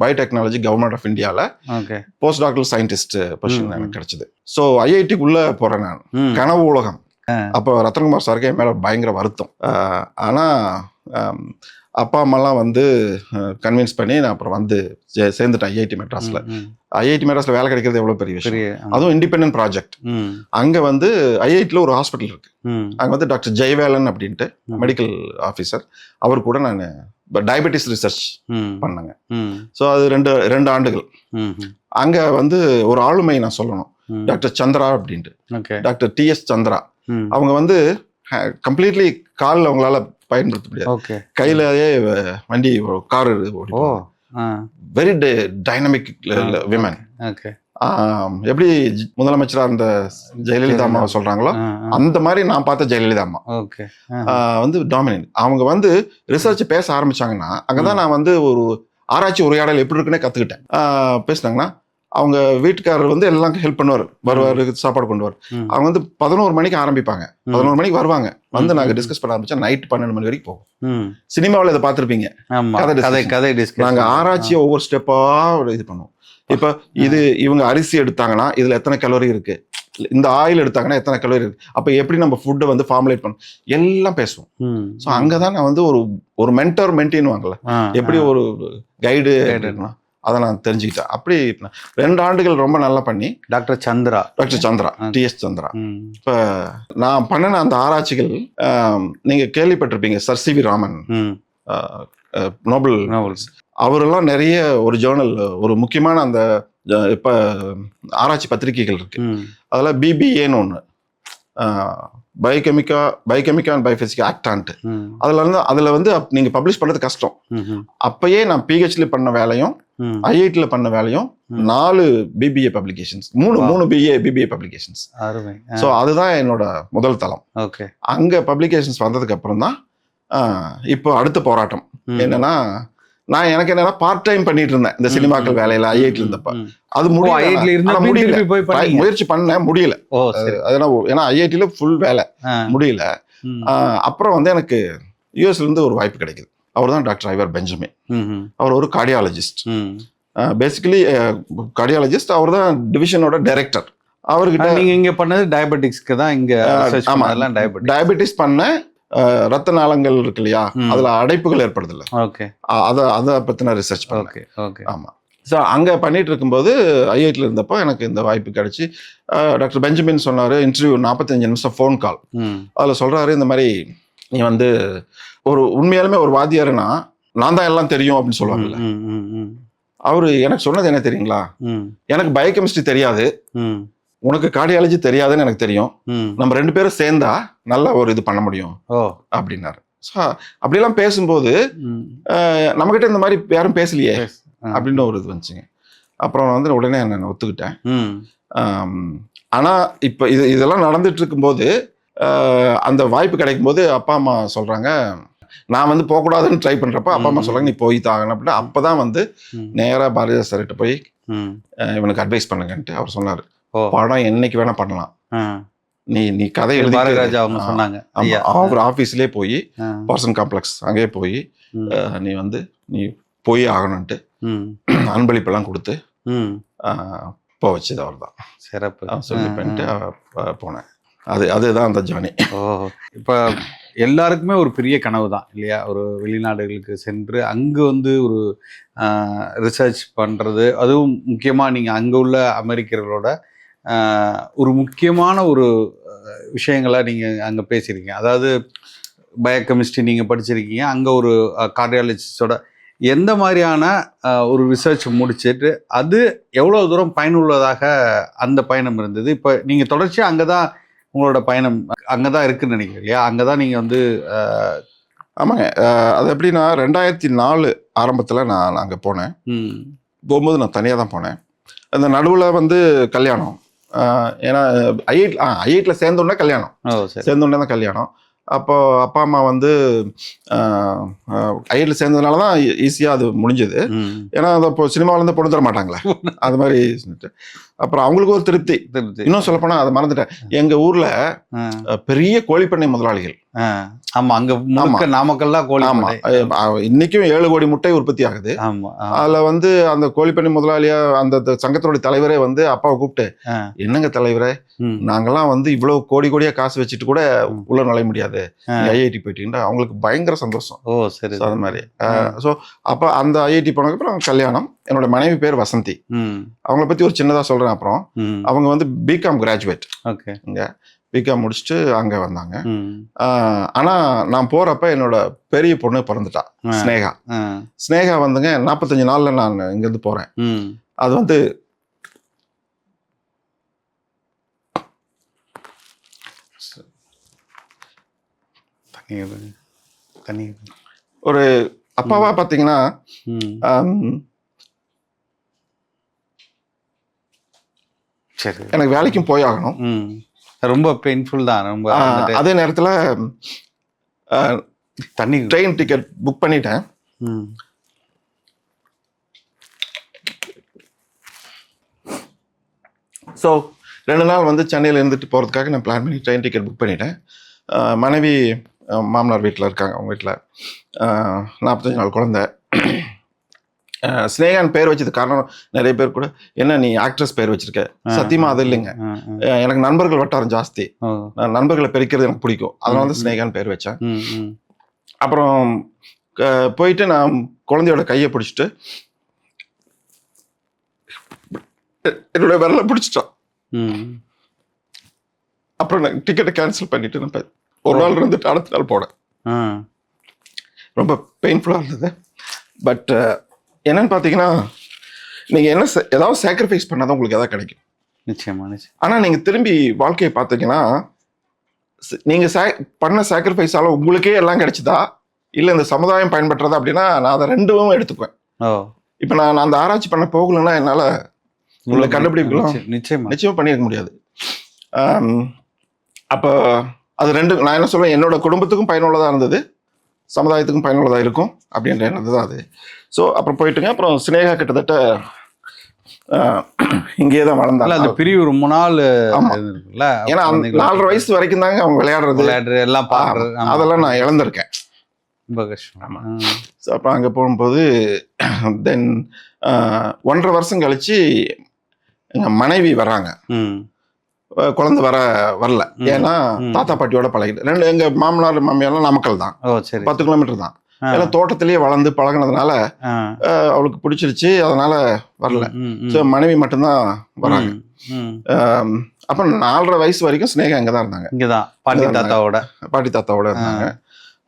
biotechnology government of இந்தியாவில் போஸ்ட் டாக்டர் சயின்டிஸ்ட் பொசிஷன் எனக்கு கிடைச்சது. ஸோ ஐஐடிக்குள்ள போறேன் நான், கனவு உலகம். அப்போ ரத்தன்குமார் சாருக்கு என் மேல பயங்கர வருத்தம். ஆனா அப்பா அம்மாலாம் வந்து கன்வின்ஸ் பண்ணி நான் அப்புறம் வந்து சேர்ந்துட்டேன் ஐஐடி மெட்ராஸ்ல. ஐஐடி மெட்ராஸ்ல வேலை கிடைக்கிறது எவ்வளவு பெரிய விஷயம், அதுவும் இண்டிபெண்டன்ட் ப்ராஜெக்ட். அங்க வந்து ஐஐடில ஒரு ஹாஸ்பிட்டல் இருக்கு, அங்க வந்து டாக்டர் ஜெயவேலன் அப்படின்ட்டு மெடிக்கல் ஆஃபீஸர், அவர் கூட நான் டயபெட்டிஸ் ரிசர்ச் பண்ணேங்க. ஸோ அது 2 ஆண்டுகள். அங்க வந்து ஒரு ஆளுமை நான் சொல்லணும், டாக்டர் சந்திரா அப்படின்ட்டு, டாக்டர் டிஎஸ் சந்திரா. அவங்க வந்து கம்ப்ளீட்லி காலில் அவங்களால பயன்படுத்த முடியாது, கையிலேயே வண்டி கார் ஓடிப்பாங்க. Very dynamic women. எப்படி முதலமைச்சரா இருந்த ஜெயலலிதா அம்மாவை சொல்றாங்களோ அந்த மாதிரி நான் பார்த்த ஜெயலலிதா அம்மா வந்து டாமினன்ட். அவங்க வந்து ரிசர்ச் பேச ஆரம்பிச்சாங்கன்னா அங்கதான் நான் வந்து ஒரு ஆராய்ச்சி உரையாடல் எப்படி இருக்குன்னே கத்துக்கிட்டேன். பேசினாங்கன்னா அவங்க வீட்டுக்காரர் வந்து எல்லாம் ஹெல்ப் பண்ணுவார், வருவார், சாப்பாடு கொண்டு வர. அவங்க வந்து 11 மணிக்கு ஆரம்பிப்பாங்க, 11 மணிக்கு வருவாங்க, வந்து நாங்க டிஸ்கஸ் பண்ண ஆரம்பிச்சா நைட் 12 மணி வரைக்கும் போகும். சினிமாவில் இதை பார்த்துருப்பீங்க, நாங்க ஆராய்ச்சியை ஒவ்வொரு ஸ்டெப்பா இது பண்ணுவோம். இப்ப இது இவங்க அரிசி எடுத்தாங்கன்னா இதுல எத்தனை கலோரி இருக்கு, இந்த ஆயில் எடுத்தாங்கன்னா எத்தனை கலோரி இருக்கு, அப்ப எப்படி நம்ம ஃபுட்டை வந்து ஃபார்முலேட் பண்ணணும் எல்லாம் பேசுவோம். ஸோ அங்கதான் நான் வந்து ஒரு மென்டர் மென்டின்னு வாங்கல, எப்படி ஒரு கைடு அதை நான் தெரிஞ்சுக்கிட்டேன். அப்படி 2 ஆண்டுகள் ரொம்ப நல்லா பண்ணி டாக்டர் சந்திரா டிஎஸ் சந்திரா. இப்ப நான் பண்ணின அந்த ஆராய்ச்சிகள் நீங்க கேள்விப்பட்டிருப்பீங்க, sir C V Raman Nobel அவரெல்லாம் நிறைய ஒரு ஜேர்னல், ஒரு முக்கியமான அந்த இப்ப ஆராய்ச்சி பத்திரிகைகள் இருக்கு, அதில் பிபிஏன்னு ஒன்று, பயோகெமிக்கா அண்ட் பயோபிசிக்கா ஆக்டான்ட்டு. அதில் வந்து நீங்கள் பப்ளிஷ் பண்ணுறது கஷ்டம். அப்பயே நான் பிஹெச்டி பண்ண வேலையும் ஐஐடியில் பண்ண வேலையும் 4 BBA publications, 3 BBA publications. So அதுதான் என்னோட முதல் தளம். ஓகே. அங்கே பப்ளிகேஷன்ஸ் வந்ததுக்கு அப்புறம் தான் இப்போ அடுத்த போராட்டம் என்னன்னா, நான் எனக்கு என்னன்னா பார்ட் டைம் பண்ணிட்டு இருந்தேன் இந்த சினிமாக்கள் வேலையில ஐஐடியில் இருந்தப்ப. அது முடியல, முயற்சி பண்ண முடியல. ஏன்னா ஐஐடியில ஃபுல் வேலை முடியல. அப்புறம் வந்து எனக்கு யூஎஸ்ல இருந்து ஒரு வாய்ப்பு கிடைக்குது. அவர் தான் டாக்டர் ஐவர் பெஞ்சமின். அவர் ஒரு கார்டியாலஜிஸ்ட், பேசிக்கலி கார்டியாலஜிஸ்ட். அவர் தான் டிவிஷனோட டைரக்டர். அவர்கிட்ட நீங்க இங்க பண்ணது டயபெட்டிக்ஸ்க்கு தான். இங்க டயபெட்டிஸ் பண்ண ரத்த நாளங்கள் இருக்கு இல்லையா, அதுல அடைப்புகள் ஏற்படுது இல்ல, அதை பத்தின ரிசர்ச் பண்ணேன். ஆமா. ஸோ அங்கே பண்ணிட்டு இருக்கும்போது ஐஐடியில் இருந்தப்போ எனக்கு இந்த வாய்ப்பு கிடைச்சி டாக்டர் பெஞ்சமின் சொன்னார், இன்டர்வியூ 45 நிமிஷம் ஃபோன் கால். அதில் சொல்கிறாரு, இந்த மாதிரி நீ வந்து ஒரு உண்மையாலுமே ஒரு வாத்தியாருன்னா நான் தான் எல்லாம் தெரியும் அப்படின்னு சொல்லுவாங்கல்ல. அவரு எனக்கு சொன்னது என்ன தெரியுங்களா, எனக்கு பயோகெமிஸ்ட்ரி தெரியாது, உனக்கு கார்டியாலஜி தெரியாதுன்னு எனக்கு தெரியும், நம்ம 2 பேரும் சேர்ந்தா நல்ல ஒரு இது பண்ண முடியும் அப்படின்னாரு. ஸோ அப்படிலாம் பேசும்போது நம்மகிட்ட இந்த மாதிரி யாரும் பேசலையே அப்படின்னு ஒரு இது வந்துச்சுங்க. அப்புறம் வந்து உடனே நான் ஒத்துக்கிட்டேன். ஆனால் இப்போ இதெல்லாம் நடந்துட்டு இருக்கும்போது அந்த வாய்ப்பு கிடைக்கும் போது அப்பா அம்மா சொல்கிறாங்க, நான் வந்து போகக்கூடாதுன்னு ட்ரை பண்ணுறப்ப அப்பா அம்மா சொல்கிறாங்க, நீ போய் தாங்கன்னு. அப்படின்னா அப்போ தான் வந்து நேராக பாரதிதாஸ் சார்கிட்ட போய் இவனுக்கு அட்வைஸ் பண்ணுங்கன்ட்டு அவர் சொன்னார். படம் என்னைக்கு வேணா பண்ணலாம், நீ கதை எழுதி அவர் ஆஃபீஸ்லேயே போய் பர்சன் காம்ப்ளெக்ஸ் அங்கேயே போய் நீ போய் ஆகணும்ட்டு அன்பளிப்பெல்லாம் கொடுத்து போக வச்சது அவர் தான். சிறப்பு. சொல்லி பண்ணிட்டு போனேன். அதுதான் அந்த ஜர்னி. இப்போ எல்லாருக்குமே ஒரு பெரிய கனவு தான் இல்லையா, ஒரு வெளிநாடுகளுக்கு சென்று அங்கே வந்து ஒரு ரிசர்ச் பண்ணுறது. அதுவும் முக்கியமாக நீங்கள் அங்கே உள்ள அமெரிக்கர்களோட ஒரு முக்கியமான ஒரு விஷயங்களை நீங்கள் அங்கே பேசியிருக்கீங்க. அதாவது பயோகெமிஸ்ட்ரி நீங்கள் படிச்சிருக்கீங்க, அங்கே ஒரு கார்டியாலஜிஸ்டோட எந்த மாதிரியான ஒரு ரிசர்ச் முடிச்சுட்டு அது எவ்வளோ தூரம் பயனுள்ளதாக அந்த பயணம் இருந்தது. இப்போ நீங்கள் தொடர்ச்சியாக அங்கே தான் உங்களோட பயணம் அங்கே தான் இருக்குன்னு நினைக்கிறேன் இல்லையா, அங்கே தான் நீங்கள் வந்து. ஆமாங்க. அது எப்படின்னா 2004 ஆரம்பத்தில் நான் அங்கே போனேன். போகும்போது நான் தனியாக தான் போனேன். அந்த நடுவில் வந்து கல்யாணம். ஏன்னா ஐஐடியில் சேர்ந்தோடனே கல்யாணம், சேர்ந்தோடனே தான் கல்யாணம். அப்போ அப்பா அம்மா வந்து ஐஐடியில் சேர்ந்ததுனால தான் ஈஸியாக அது முடிஞ்சது. ஏன்னா அதை இப்போ சினிமாவிலேருந்து பொண்ணு தர மாட்டாங்களே அது மாதிரி. அப்புறம் அவங்களுக்கு ஒரு திருப்தி. இன்னும் சொல்லப்போனால் அதை மறந்துட்டேன், எங்கள் ஊரில் பெரிய கோழிப்பண்ணை முதலாளிகள். ஆமா, அங்க நாமக்கல்லாம் கோழி. ஆமா, இன்னைக்கும் 7 கோடி முட்டை உற்பத்தி ஆகுது. அதுல வந்து அந்த கோழிப்பண்ணை முதலாளியா அந்த சங்கத்தோட தலைவரே வந்து அப்பாவை கூப்பிட்டு, என்னங்க தலைவரே, நாங்கெல்லாம் வந்து இவ்வளவு கோடியா காசு வச்சுட்டு கூட உள்ள நுழைய முடியாது, ஐஐடி போயிட்டீங்கன்னா அவங்களுக்கு பயங்கர சந்தோஷம். அது மாதிரி. ஸோ அப்ப அந்த ஐஐடி போனதுக்கு அப்புறம் கல்யாணம். என்னோட மனைவி பேர் வசந்தி. அவங்கள பத்தி ஒரு சின்னதா சொல்றேன். அப்புறம் அவங்க வந்து பிகாம் கிராஜுவேட். இங்க பிகாம் முடிச்சுட்டு அங்கே வந்தாங்க. ஆனால் நான் போகிறப்ப என்னோட பெரிய பொண்ணு பிறந்துட்டா, ஸ்னேகா. ஸ்னேகா வந்துங்க 45 நாளில் நான் இங்கேருந்து போகிறேன். அது வந்து ஒரு அப்பாவா பார்த்தீங்கன்னா எனக்கு வேலைக்கும் போய் ஆகணும். ரொம்ப பெயின்ஃபுல் தான். ரொம்ப அதே நேரத்தில் ட்ரெயின் டிக்கெட் புக் பண்ணிட்டேன். ஸோ 2 நாள் வந்து சென்னையில் இருந்துட்டு போகிறதுக்காக நான் பிளான் பண்ணி ட்ரெயின் டிக்கெட் புக் பண்ணிட்டேன். மனைவி மாமனார் வீட்டில் இருக்காங்க. அவங்க வீட்டில் 45 நாள் குழந்தை. ஸ்னேகான் பேர் வச்சது காரணம், நிறைய பேர் கூட என்ன நீ ஆக்ட்ரஸ் பேர் வச்சிருக்க, சத்தியமா அது இல்லைங்க. எனக்கு நண்பர்கள் வட்டாரம் ஜாஸ்தி, நான் நண்பர்களை பெருக்கிறது எனக்கு பிடிக்கும், அதனால வந்து ஸ்னேகான் பேர் வச்சேன். அப்புறம் போயிட்டு நான் குழந்தையோட கையை பிடிச்சிட்டு என்னோட விரலை பிடிச்சிட்டான். அப்புறம் நான் டிக்கெட்டை கேன்சல் பண்ணிட்டு நான் ஒரு நாள் இருந்துட்டு அடுத்த நாள் போனேன். ரொம்ப பெயின்ஃபுல்லாக இருந்தது. பட் என்னன்னு பார்த்தீங்கன்னா, நீங்கள் என்ன ஏதாவது சாக்ரிஃபைஸ் பண்ணாதான் உங்களுக்கு எதாவது கிடைக்கும். நிச்சயமா. ஆனால் நீங்கள் திரும்பி வாழ்க்கையை பார்த்தீங்கன்னா நீங்கள் பண்ண சாக்ரிஃபைஸால உங்களுக்கே எல்லாம் கிடைச்சதா இல்லை இந்த சமுதாயம் பயன்பெற்றதா அப்படின்னா நான் அதை ரெண்டும் எடுத்துக்குவேன். இப்போ நான் அந்த ஆராய்ச்சி பண்ண போகலன்னா என்னால் உங்களை கண்டுபிடிக்கலாம் நிச்சயமாக பண்ணியிருக்க முடியாது. அப்போ அது ரெண்டு நான் என்ன சொல்லுவேன், என்னோட குடும்பத்துக்கும் பயனுள்ளதாக இருந்தது, சமுதாயத்துக்கும் பயனுள்ளதாக இருக்கும் அப்படின்ற எண்ணது தான் அது. ஸோ அப்புறம் போயிட்டுங்க. அப்புறம் சினேகா கிட்டத்தட்ட இங்கேயே தான் வளர்ந்தாங்க. அந்த பிரிவு ரொம்ப நாள். ஏன்னா 4.5 வயசு வரைக்கும் தாங்க அவங்க விளையாடுறது எல்லாம் பார்க்குறது, அதெல்லாம் நான் இழந்திருக்கேன். ரொம்ப கஷ்டம். ஆமாம். ஸோ அப்புறம் அங்கே போகும்போது தென் 1.5 வருஷம் கழிச்சு எங்கள் மனைவி வர்றாங்க. குழந்தை வரல. ஏன்னா தாத்தா பாட்டியோட பழகிட்டு ரெண்டு எங்க மாமனார் மாமியாரெல்லாம் நாமக்கல் தான், 10 கிலோமீட்டர் தான். எல்லாம் தோட்டத்திலேயே வளர்ந்து பழகினதுனால அவளுக்கு பிடிச்சிருச்சு, அதனால வரல. ஸோ மனைவி மட்டும்தான் வராங்க. அப்ப 4.5 வயசு வரைக்கும் சினேகா இங்கதான் இருந்தாங்க. இங்கதான் பாட்டி தாத்தாவோட இருந்தாங்க.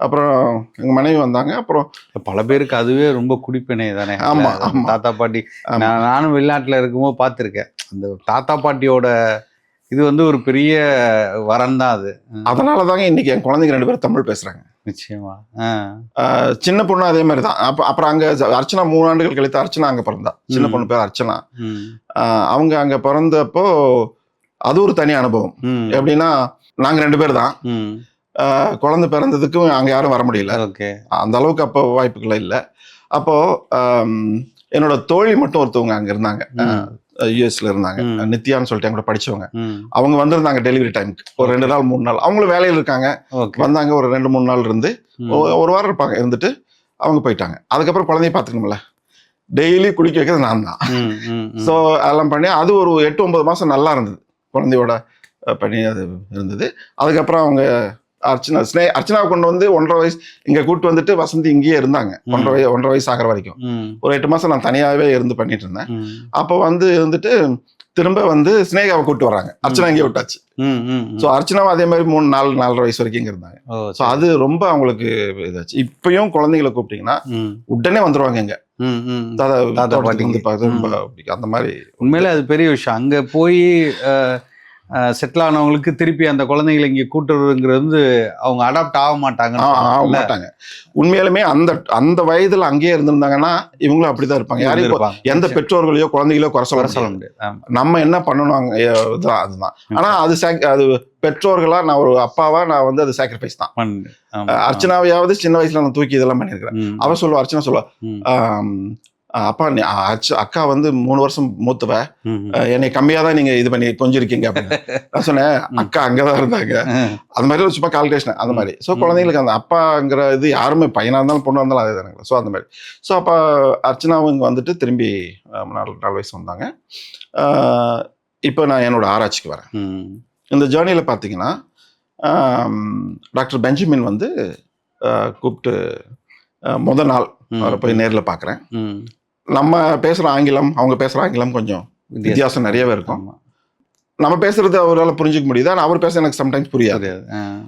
அப்புறம் எங்க மனைவி வந்தாங்க. அப்புறம் பல பேருக்கு அதுவே ரொம்ப குடிப்பினை தானே. ஆமா, தாத்தா பாட்டி. நானும் வெளிநாட்டுல இருக்கும்போது பார்த்திருக்கேன். அந்த தாத்தா பாட்டியோட இது வந்து ஒரு பெரிய வரம் தான் அது. அதனாலதாங்க இன்னைக்கு என் குழந்தைங்க 2 பேரும் தமிழ் பேசுறாங்க. நிச்சயமா. சின்ன பொண்ணு அதே மாதிரி தான். அப்புறம் அங்க அர்ச்சனா 3 ஆண்டுகள் கழித்து அர்ச்சனா அங்க பிறந்தா. சின்ன பொண்ணு பேர் அர்ச்சனா. அவங்க அங்க பிறந்தப்போ அது ஒரு தனி அனுபவம். எப்படின்னா நாங்க 2 பேர் தான். குழந்தை பிறந்ததுக்கும் அங்க யாரும் வர முடியல. அந்த அளவுக்கு அப்போ வாய்ப்புகள் இல்லை. அப்போ என்னோட தோழி மட்டும் ஒருத்தவங்க அங்க இருந்தாங்க, யூஎஸ்ல இருந்தாங்க. நித்யான்னு சொல்லிட்டு என் கூட படிச்சவங்க. அவங்க வந்திருந்தாங்க டெலிவரி டைமுக்கு ஒரு 2 நாள் 3 நாள். அவங்களும் வேலையில் இருக்காங்க. வந்தாங்க, ஒரு 2-3 நாள் இருந்து 1 வாரம் இருப்பாங்க. இருந்துட்டு அவங்க போயிட்டாங்க. அதுக்கப்புறம் குழந்தைய பார்த்துக்கணும்ல, டெய்லி குளிக்க வைக்கிறது நான் தான். ஸோ அதெல்லாம் பண்ணி அது ஒரு 8-9 மாசம் நல்லா இருந்தது, குழந்தையோட பண்ணி அது இருந்தது. அதுக்கப்புறம் அவங்க அர்ச்சனாவை கொண்டு வந்து 1.5 வயசு இங்க கூட்டு வந்துட்டு வசந்தி இங்கேயே இருந்தாங்க. 1.5 வயசு ஆகிற வரைக்கும் ஒரு 8 மாசம் நான் தனியாவே இருந்து பண்ணிட்டு இருந்தேன். அப்போ வந்து இருந்துட்டு திரும்ப வந்து சினேகாவை கூட்டு வராங்க. அர்ச்சனா இங்கே விட்டாச்சு. ஸோ அர்ச்சனாவும் அதே மாதிரி 3-4.5 வயசு வரைக்கும் இங்க இருந்தாங்க. ஸோ அது ரொம்ப அவங்களுக்கு இதாச்சு. இப்பயும் குழந்தைங்களை கூப்பிட்டீங்கன்னா உடனே வந்துருவாங்க. இங்க தாத்தா பாட்டி வந்து அந்த மாதிரி. உண்மையிலே அது பெரிய விஷயம். அங்க போய் செட்டில் ஆனவங்களுக்கு திருப்பி அந்த குழந்தைங்களை இங்கே கூட்டுறதுங்கிறது வந்து அவங்க அடாப்ட் ஆக மாட்டாங்க. உண்மையிலுமே அந்த வயதுல அங்கேயே இருந்திருந்தாங்கன்னா இவங்களும் அப்படிதான் இருப்பாங்க. யாரையும் எந்த பெற்றோர்களையோ குழந்தைகளோ குறை சொல்ல முடியாது. நம்ம என்ன பண்ணணும் அதுதான். ஆனா அது பெற்றோர்களா நான் ஒரு அப்பாவா நான் வந்து அது சாக்ரிஃபைஸ் தான். அர்ச்சனாவையாவது சின்ன வயசுல நான் தூக்கி இதெல்லாம் பண்ணியிருக்கிறேன். அவ சொல்லுவா, அர்ச்சனா சொல்லுவா, அப்பா அக்கா வந்து 3 வருஷம் மூத்தவ, என்னை கம்மியா தான் நீங்க இது பண்ணி கொஞ்சிருக்கீங்க அப்படின்னு நான் சொன்னேன். அக்கா அங்கதான் இருந்தாங்க. அது மாதிரி ஒரு சும்மா கால்குலேஷன் அந்த மாதிரி. ஸோ குழந்தைங்களுக்கு அந்த அப்பாங்கிற இது யாருமே பையனா இருந்தாலும் பொண்ணா இருந்தாலும் அதே தானுங்களா. ஸோ அந்த மாதிரி. ஸோ அப்போ அர்ச்சனாவும் இங்கே வந்துட்டு திரும்பி 4 வயசு வந்தாங்க. இப்போ நான் என்னோட ஆராய்ச்சிக்கு வரேன். இந்த ஜேர்னியில் பார்த்தீங்கன்னா டாக்டர் பெஞ்சமின் வந்து கூப்பிட்டு முதல் நாள் அவரை போய் நேரில் பார்க்குறேன். நம்ம பேசுகிற ஆங்கிலம் அவங்க பேசுகிற ஆங்கிலம் கொஞ்சம் வித்தியாசம் நிறையவே இருக்கும். நம்ம பேசுறது அவரால் புரிஞ்சிக்க முடியுது, ஆனால் அவர் பேச எனக்கு சம்டைம்ஸ் புரியாது.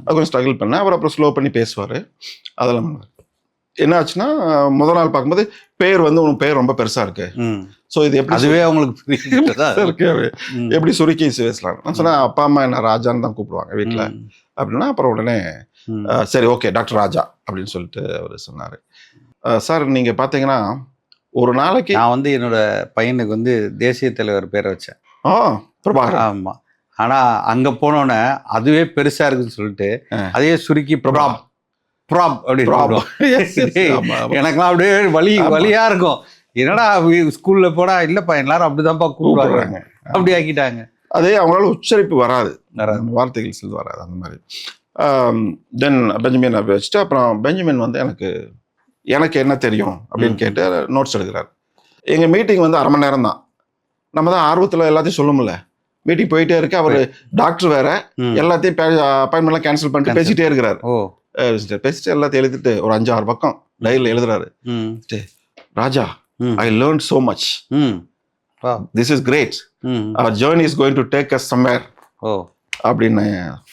அது கொஞ்சம் ஸ்ட்ரகிள் பண்ணேன். அவர் அப்புறம் ஸ்லோ பண்ணி பேசுவார். அதெல்லாம் என்ன ஆச்சுன்னா முதல் நாள் பார்க்கும்போது பேர் வந்து உனக்கு பேர் ரொம்ப பெருசாக இருக்கு. ஸோ இது எப்படி அதுவே அவங்களுக்கு எப்படி சுருக்கி பேசலாம். நான் சொன்னேன், அப்பா அம்மா என்ன ராஜான்னு தான் கூப்பிடுவாங்க வீட்டில் அப்படின்னா. அப்புறம் உடனே சரி ஓகே டாக்டர் ராஜா அப்படின்னு சொல்லிட்டு அவர் சொன்னார். சார் நீங்கள் பார்த்தீங்கன்னா ஒரு நாளைக்கு நான் வந்து என்னோட பையனுக்கு வந்து தேசிய தலைவர் பேரை வச்சேன். பிரபாகர். ஆமாம். ஆனால் அங்கே போனோன்னே அதுவே பெருசாக இருக்குன்னு சொல்லிட்டு அதையே சுருக்கி பிரபாப் அப்படின்னு எனக்குலாம் அப்படியே வலியா இருக்கும். என்னடா ஸ்கூல்ல போனா இல்லப்பா எல்லாரும் அப்படிதான்ப்பா கூப்பிடுறாங்க, அப்படி ஆக்கிட்டாங்க. அதே அவங்களால உச்சரிப்பு வராது, வார்த்தைகள் சில வராது அந்த மாதிரி. தென் பெஞ்சமின் வச்சுட்டு அப்புறம் பெஞ்சமின் வந்து எனக்கு என்ன தெரியும் அப்படின்னு கேட்டு நோட்ஸ் எடுக்கிறார். எங்கள் மீட்டிங் வந்து 1/2 மணி நேரம் தான். நம்ம தான் ஆர்வத்தில் எல்லாத்தையும் சொல்லும்ல, மீட்டிங் போயிட்டே இருக்கு. அவர் டாக்டர் வேற, எல்லாத்தையும் அப்பாயின்மெண்ட்லாம் கேன்சல் பண்ணிட்டு பேசிட்டே இருக்கிறாரு. பேசிட்டு எல்லாத்தையும் எழுதிட்டு ஒரு 5-6 பக்கம் டைரியில் எழுதுறாரு. ராஜா, I learned so much. Wow. This is great. Our journey is going to take us somewhere. அப்படின்னு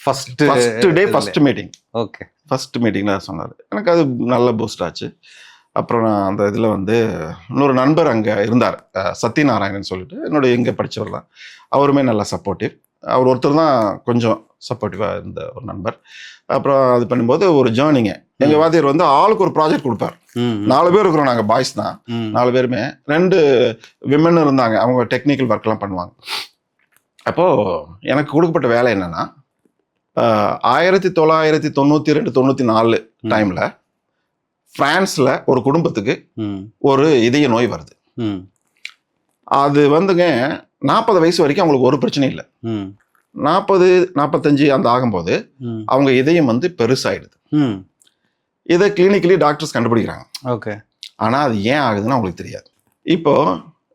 ஃபர்ஸ்ட் மீட்டிங். ஓகே, ஃபர்ஸ்ட் மீட்டிங்ல சொன்னார். எனக்கு அது நல்ல பூஸ்ட் ஆச்சு. அப்புறம் நான் அந்த இதில் வந்து இன்னொரு நண்பர் அங்கே இருந்தார், சத்யநாராயணன் சொல்லிட்டு, என்னோட எங்கே படித்தவர் தான். அவருமே நல்லா சப்போர்ட்டிவ். அவர் ஒருத்தர் தான் கொஞ்சம் சப்போர்ட்டிவாக இருந்த ஒரு நண்பர். அப்புறம் அது பண்ணும்போது ஒரு ஜேர்னிங்க. எங்கள் வாத்தியார் வந்து ஆளுக்கு ஒரு ப்ராஜெக்ட் கொடுப்பார். 4 பேர் இருக்கிறோம், நாங்கள் பாய்ஸ் தான் 4 பேருமே. 2 விமன் இருந்தாங்க, அவங்க டெக்னிக்கல் ஒர்க்லாம் பண்ணுவாங்க. அப்போது எனக்கு கொடுக்கப்பட்ட வேலை என்னென்னா 1992-94 டைமில் பிரான்ஸ்ல ஒரு குடும்பத்துக்கு ஒரு இதய நோய் வருது. அது வந்துங்க 40 வயசு வரைக்கும் அவங்களுக்கு ஒரு பிரச்சனை இல்லை. 40-45 அந்த ஆகும்போது அவங்க இதயம் வந்து பெருசாயிடுது. இதை கிளினிக்கலி டாக்டர்ஸ் கண்டுபிடிக்கிறாங்க. ஓகே. ஆனா அது ஏன் ஆகுதுன்னு அவங்களுக்கு தெரியாது. இப்போ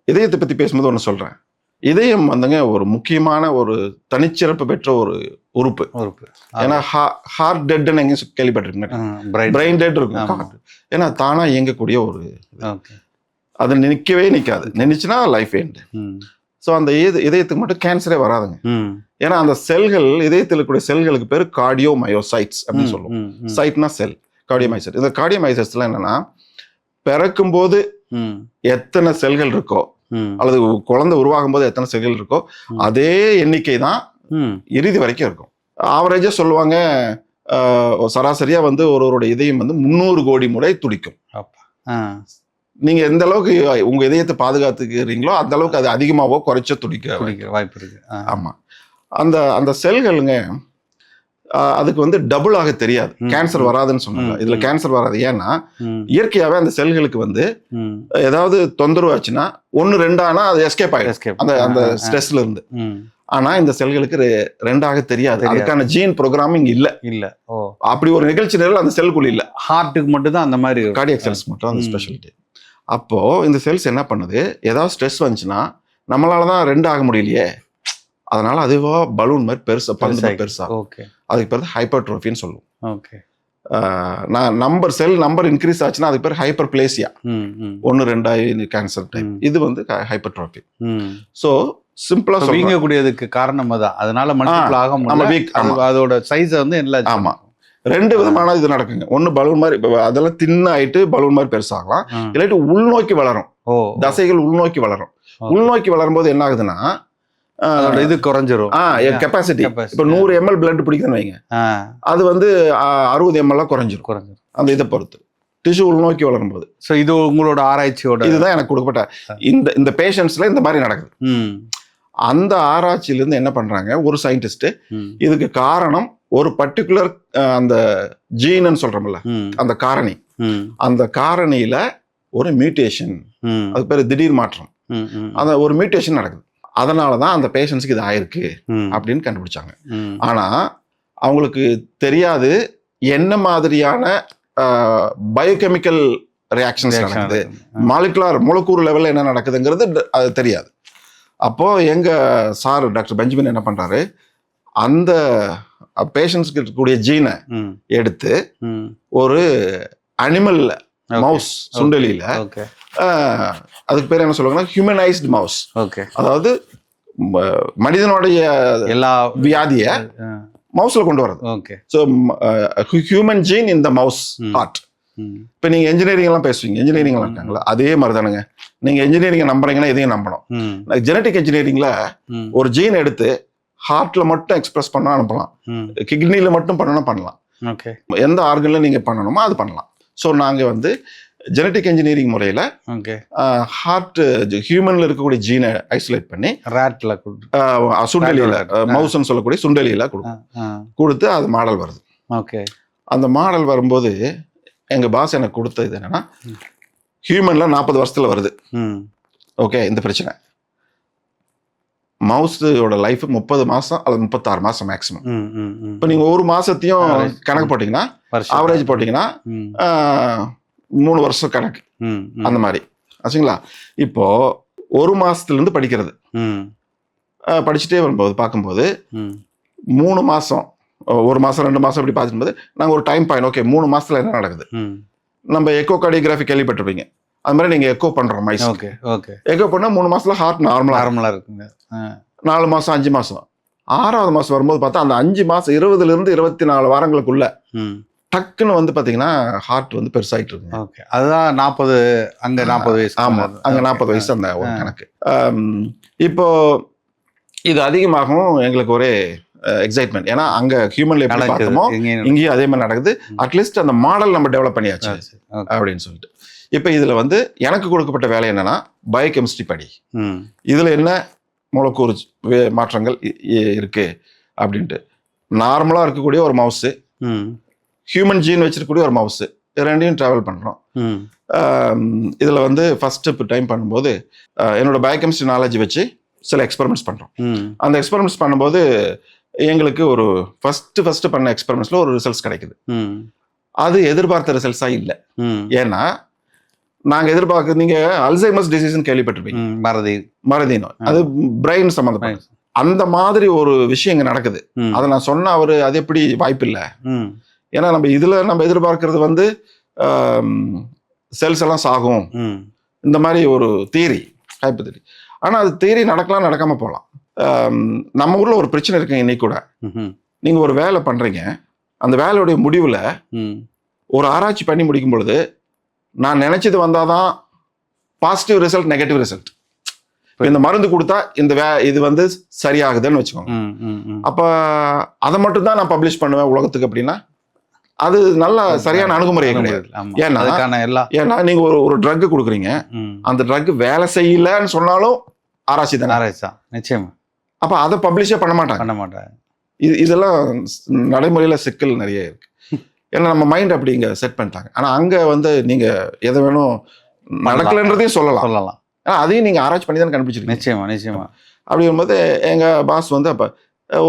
இதயத்தை பத்தி பேசும்போது ஒன்று சொல்றேன். இதயம் வந்துங்க ஒரு முக்கியமான ஒரு தனிச்சிறப்பு பெற்ற ஒரு உறுப்பு. ஏன்னா ஹார்ட் டெட்னு எங்கேயும் கேள்விப்பட்டிருக்கீங்க, பிரெயின் டெட் இருக்கும். ஏன்னா தானா இயங்கக்கூடிய ஒரு, அது நிற்கவே நிற்காது, நினைச்சுன்னா லைஃப் எண்ட். ஸோ அந்த இதயத்துக்கு மட்டும் கேன்சரே வராதுங்க. ஏன்னா அந்த செல்கள், இதயத்தில் இருக்கக்கூடிய செல்களுக்கு பேர் கார்டியோமயோசைட்ஸ் அப்படின்னு சொல்லுவோம். சைட்னா செல், கார்டியோமயோசைட். இந்த கார்டியோமயோசைட்ஸ்லாம் என்னன்னா பிறக்கும் போது எத்தனை செல்கள் இருக்கோ அல்லது குழந்தை உருவாகும் போது எத்தனை செல்கள் இருக்கோ அதே எண்ணிக்கை தான் இறுதி வரைக்கும் இருக்கும். ஆவரேஜா சொல்லுவாங்க சராசரியா வந்து ஒருவருடைய இதயம் வந்து 300 கோடி முறை துடிக்கும். நீங்க எந்த அளவுக்கு உங்க இதயத்தை பாதுகாத்துக்கிறீங்களோ அந்த அளவுக்கு அது அதிகமாவோ குறைச்சோ துடிக்க வாய்ப்பு இருக்கு. ஆமா, அந்த அந்த செல்களுங்க அதுக்கு வந்து டபுள் ஆக தெரியாது. கேன்சர் வராதுன்னு சொன்னாங்க. இதுல கேன்சர் வராது. ஏன்னா இயற்கையாவே அந்த செல்களுக்கு வந்து ஏதாவது தொந்தரவு ஆச்சுன்னா 1-2 ஆனா அது எஸ்கேப் ஆயிடும் அந்த அந்த ஸ்ட்ரெஸ்ல இருந்து. ஆனா இந்த செல்களுக்கு 2ஆக தெரியாது. அதுக்கான ஜீன் ப்ரோக்ராமிங் இல்ல. அப்படி ஒரு நிகழ்ச்சி நேரில் அந்த செல்குள்ள இல்ல. ஹார்ட்டுக்கு மட்டும் தான் அந்த மாதிரி கார்டியாக் செல்ஸ் மட்டும் அந்த ஸ்பெஷாலிட்டி. அப்போ இந்த செல்ஸ் என்ன பண்ணுது, ஏதாவது ஸ்ட்ரெஸ் வந்துச்சுன்னா நம்மளாலதான் 2 ஆக முடியலையே, அதனால அதுவா பலூன் மாதிரி பெருசா அதுக்கு பேர் ஹைப்பர்ட்ரோஃபின்னு சொல்லுவோம். நான் செல் நம்பர் இன்க்ரீஸ் ஆச்சுன்னா அதுக்கு பேர் ஹைப்பர்பிளேசியா. 1-2 cancer type. இது வந்து ஹைப்பர்ட்ரோஃபி. ஸோ சிம்பிளா வீங்கக்கூடியதுக்கு காரணம் அதான். அதனால மல்டிபிள் ஆக முடியல. அதோட சைஸ் வந்து எல்லாம். ஆமா, 2 விதமான இது நடக்குங்க. ஒன்னு பலூன் மாதிரி, அதெல்லாம் தின்னாயிட்டு பலூன் மாதிரி பெருசாகலாம். இல்லாட்டி உள்நோக்கி வளரும். தசைகள் உள்நோக்கி வளரும். உள்நோக்கி வளரும் போது என்ன ஆகுதுன்னா இது குறைஞ்சிரும் கெப்பாசிட்டி. இப்ப 100 ml பிளட் பிடிக்குதுன்னு வைங்க, அது வந்து 60 ml குறைஞ்சிரும். அந்த இதை பொறுத்து டிஷ்யூ உள்நோக்கி வளரும் போது. ஸோ இது உங்களோட ஆராய்ச்சியோட இதுதான் எனக்கு கொடுக்கப்பட்ட இந்த பேஷண்ட்ஸ்ல இந்த மாதிரி நடக்குது. அந்த ஆராய்ச்சியிலிருந்து என்ன பண்றாங்க ஒரு சயின்டிஸ்ட், இதுக்கு காரணம் ஒரு பர்டிகுலர் அந்த ஜீன்னு சொல்றோம்ல, அந்த காரணி, அந்த காரணியில ஒரு மியூட்டேஷன், அது பேர் திடீர் மாற்றம், அந்த ஒரு மியூட்டேஷன் நடக்குது. அதனாலதான் அந்த பேஷண்ட்ஸ்க்கு இது ஆயிருக்கு அப்படின்னு கண்டுபிடிச்சாங்க. ஆனா அவங்களுக்கு தெரியாது என்ன மாதிரியான பயோகெமிக்கல் ரியாக்ஷன்ஸ் நடக்குது, மாலிகுலர் மூலக்கூறு லெவல்ல என்ன நடக்குதுங்கிறது அது தெரியாது. அப்போ எங்க சார் டாக்டர் பெஞ்சமின் என்ன பண்றாரு, அந்த பேஷண்ட்ஸ்க்கு இருக்கக்கூடிய ஜீனை எடுத்து ஒரு அனிமல் மவுஸ் சுண்டலியில, அதுக்கு பேர் என்ன சொல்லுவாங்கன்னா ஹியூமனைஸ்டு மவுஸ், அதாவது மனிதனுடைய எல்லா வியாதிய மவுஸ்ல கொண்டு வர்றது. So human gene in the mouse heart. இப்போ நீங்க என்ஜினியரிங் எல்லாம் பேசுவீங்க, என்ஜினியரிங் எல்லாம் இருக்காங்களா, அதே மாதிரி தானுங்க. நீங்க என்ஜினியரிங் நம்புறீங்கன்னா இதையும் நம்பணும். ஜெனட்டிக் என்ஜினியரிங்ல ஒரு ஜீன் எடுத்து ஹார்ட்ல மட்டும் எக்ஸ்பிரஸ் பண்ணா அனுப்பலாம், கிட்னில மட்டும் பண்ணலாம், எந்த ஆர்கன்ல நீங்க பண்ணணுமோ அது பண்ணலாம். ஸோ நாங்க வந்து ஜெனட்டிக் இன்ஜினியரிங் முறையில ஹார்ட் ஹியூமன்ல இருக்கக்கூடிய ஜீனை ஐசோலேட் பண்ணி ராட்ல சுண்டலியில, மவுஸ்ன்னு சொல்லக்கூடிய சுண்டலியில கொடுத்து அது மாடல் வருது. அந்த மாடல் வரும்போது எங்க பாஸ் எனக்கு கொடுத்தது என்னன்னா, ஹியூமன்ல 40 வருஷத்துல வருது. ஓகே, இந்த பிரச்சனை மவுஸோட லைஃப் 30 மாசம் அல்லது 36 மாசம் மேக்சிமம். இப்போ நீங்க ஒரு மாசத்தையும் கணக்கு போட்டீங்கன்னா, ஆவரேஜ் போட்டீங்கன்னா 3 வருஷம் கணக்கு, அந்த மாதிரி ஆச்சுங்களா. இப்போ ஒரு மாசத்துல இருந்து படிக்கிறது, படிச்சுட்டே வரும்போது பார்க்கும்போது 3 மாசம், 1 மாசம் 2 மாசம் இப்படி பார்க்கும்போது நாங்கள் ஒரு டைம் பாயிண்ட், ஓகே 3 மாசத்துல என்ன நடக்குது. நம்ம எக்கோ கார்டியோகிராஃபி கேள்விப்பட்டிருப்பீங்க, அது மாதிரி நீங்க எக்கோ பண்றோம் மைஸ். எக்கோ பண்ணா 3 மாசத்துல ஹார்ட் நார்மலா இருக்குங்க. 4 மாசம் 5 மாசம் 6வது மாசம் வரும்போது பார்த்தா அந்த 5 மாசம் 20ல இருந்து 24 வாரங்களுக்குள்ள டக்குன்னு வந்து பாத்தீங்கன்னா ஹார்ட் வந்து பெருசாயிட்டு இருக்கு. அதுதான் 40 அங்க 40 வயசு. ஆமா, அங்க 40 வயசு அந்த ஒரு கணக்கு. இப்போ இது அதிகமாகவும் எங்களுக்கு ஒரே எக்ஸைட்மெண்ட். ஏன்னா அங்க ஹியூமன்ல எப்படி நடக்குது. பார்த்தோமோ எங்கேயும் இங்கேயும் அதே மாதிரி நடக்குது. அட்லீஸ்ட் அந்த மாடல் நம்ம டெவலப் பண்ணியாச்சு Okay. அப்படின்னு சொல்லிட்டு. இப்போ இதுல வந்து எனக்கு கொடுக்கப்பட்ட வேலை என்னன்னா பயோகெமிஸ்ட்ரி படி, ம். இதுல என்ன மூலக்கூறு மாற்றங்கள் இருக்கு அப்படின்ட்டு. நார்மலா இருக்கக்கூடிய ஒரு மவுஸ், ம். ஹியூமன் ஜீன் வச்சிருக்கக்கூடிய ஒரு மவுஸ், ரெண்டையும் டிராவல் பண்றோம். ம். இதுல வந்து ஃபர்ஸ்ட் டைம் பண்ணும்போது என்னோட பயோகெமிஸ்ட்ரி நாலேஜ் வச்சு சில எக்ஸ்பெரிமெண்ட்ஸ் பண்றோம். ம். அந்த எக்ஸ்பெரிமெண்ட்ஸ் பண்ணும்போது எங்களுக்கு ஒரு ஃபர்ஸ்ட் பண்ண எக்ஸ்பெரிமெண்ட்ஸ்ல ஒரு ரிசல்ட்ஸ் கிடைக்குது. ம். அது எதிர்பார்த்த ரிசல்ட்ஸா இல்லை. ம். ஏன்னா நாங்க எதிர்பார்க்க, நீங்க அல்சைமர்ஸ் டிசீஸ்ன்னு கேள்விப்பட்டிருப்பீங்க, ம். மறதி. மறதி நோய், அது பிரெயின் சம்மந்தப்பட்டது. அந்த மாதிரி ஒரு விஷயம் இங்க நடக்குது. ம். அதை நான் சொன்னா அது எப்படி வாய்ப்பு இல்லை. ம். ஏன்னா நம்ம எதிர்பார்க்கறது வந்து செல்ஸ் எல்லாம் சாகும், ம். இந்த மாதிரி ஒரு தியரி, ஹைப்போதெட்டிக். ஆனா அது தியரி நடக்கலாம், நடக்காம போகலாம். நம்ம ஊர்ல ஒரு பிரச்சனை இருக்குங்க இன்னைக்கு கூட. ம்ஹும். நீங்க ஒரு வேலை பண்றீங்க, அந்த வேலையுடைய முடிவுல ம். ஒரு ஆராய்ச்சி பண்ணி முடிக்கும் பொழுது நான் நினைச்சது வந்தாதான் பாசிட்டிவ் ரிசல்ட், நெகட்டிவ் ரிசல்ட். இந்த மருந்து கொடுத்தா இது வந்து சரியாகுதுன்னு வச்சுக்கோங்க. ம். ம். ம். அப்ப அதை மட்டும் தான் நான் பப்ளிஷ் பண்ணுவேன் உலகத்துக்கு அப்படின்னா அது நல்ல சரியான அணுகுமுறை கிடையாது. ஆமா. ஏன்னா அதுக்கான ஏன்னா நீங்க ஒரு ட்ரக் கொடுக்குறீங்க, ம். அந்த ட்ரக் வேலை செய்யலன்னு சொன்னாலும் ஆராய்ச்சி தானே. ஆராய்ச்சி தான் நிச்சயமா அப்ப அதை பப்ளிஷே பண்ண மாட்டாங்க. பண்ண மாட்டாங்க. இதெல்லாம் நடைமுறையில சிக்கல் நிறைய இருக்கு. ஏன்னா நம்ம மைண்ட் அப்படி இங்க செட் பண்ணிட்டாங்க. ஆனா அங்க வந்து நீங்க எதை வேணும் நடக்கலன்றதையும் சொல்லலாம். ஆனா அதையும் நீங்க ஆராய்ச்சி பண்ணி தான் கண்டுபிடிச்சிருக்கீங்க. நிச்சயமா நிச்சயமா. அப்படிங்கும்போது எங்க பாஸ் வந்து அப்ப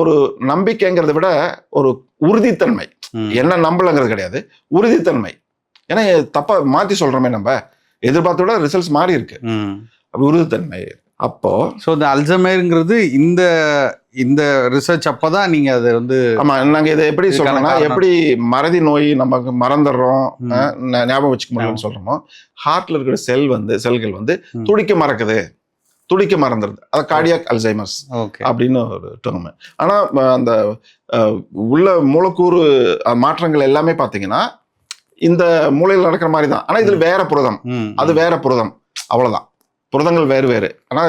ஒரு நம்பிக்கைங்கிறத விட ஒரு உறுதித்தன்மை, ம். என்ன நம்பலங்கிறது கிடையாது, உறுதித்தன்மை. ஏன்னா தப்பா மாத்தி சொல்றோமே, நம்ம எதிர்பார்த்தோட ரிசல்ட்ஸ் மாறி இருக்கு. ம். அப்படி உறுதித்தன்மை. அப்போ ஸோ இந்த அல்சைமர்ங்கிறது இந்த ரிசர்ச் அப்பதான் நீங்க அதை வந்து ஆமா, நாங்க இதை எப்படி இதுக்கான சொல்றோம்னா, காரணம். எப்படி மறதி நோய் நமக்கு மறந்துடுறோம், ம். ஞாபகம் வச்சுக்க முடியலன்னு சொல்றோமோ, ஹார்ட்ல இருக்கிற செல்கள் வந்து ம். துடிக்க மறந்துடுது. அது கார்டியாக் அல்சைமர்ஸ் ஓகே. அப்படின்னு ஒரு டேர்ம். ஆனா அந்த உள்ள மூலக்கூறு மாற்றங்கள் எல்லாமே பாத்தீங்கன்னா இந்த மூளையில் நடக்கிற மாதிரி தான். ஆனா இதுல வேற புரதம், ம். அது வேற புரதம், அவ்வளவுதான். புரதங்கள் வேறு. ஆனா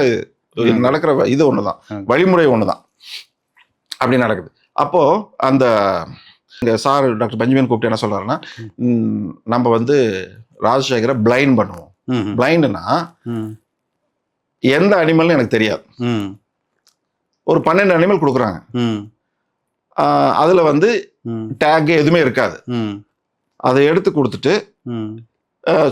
நடக்கிற இது ஒண்ணுதான், வழிமுறை ஒண்ணுதான். அப்படி நடக்குது. அப்போ அந்த சார் டாக்டர் பெஞ்சமின் கூப்பிட்டு என்ன சொல்றாருன்னா, நம்ம வந்து ராஜசேகரை பிளைண்ட் பண்ணுவோம். ம். பிளைண்ட்னா ம். எந்த அனிமல்னு எனக்கு தெரியாது. ம். ஒரு 12 அனிமல் கொடுக்குறாங்க. ம். அதுல வந்து ம். டேக் எதுவுமே இருக்காது. ம். அதை எடுத்து கொடுத்துட்டு ம்.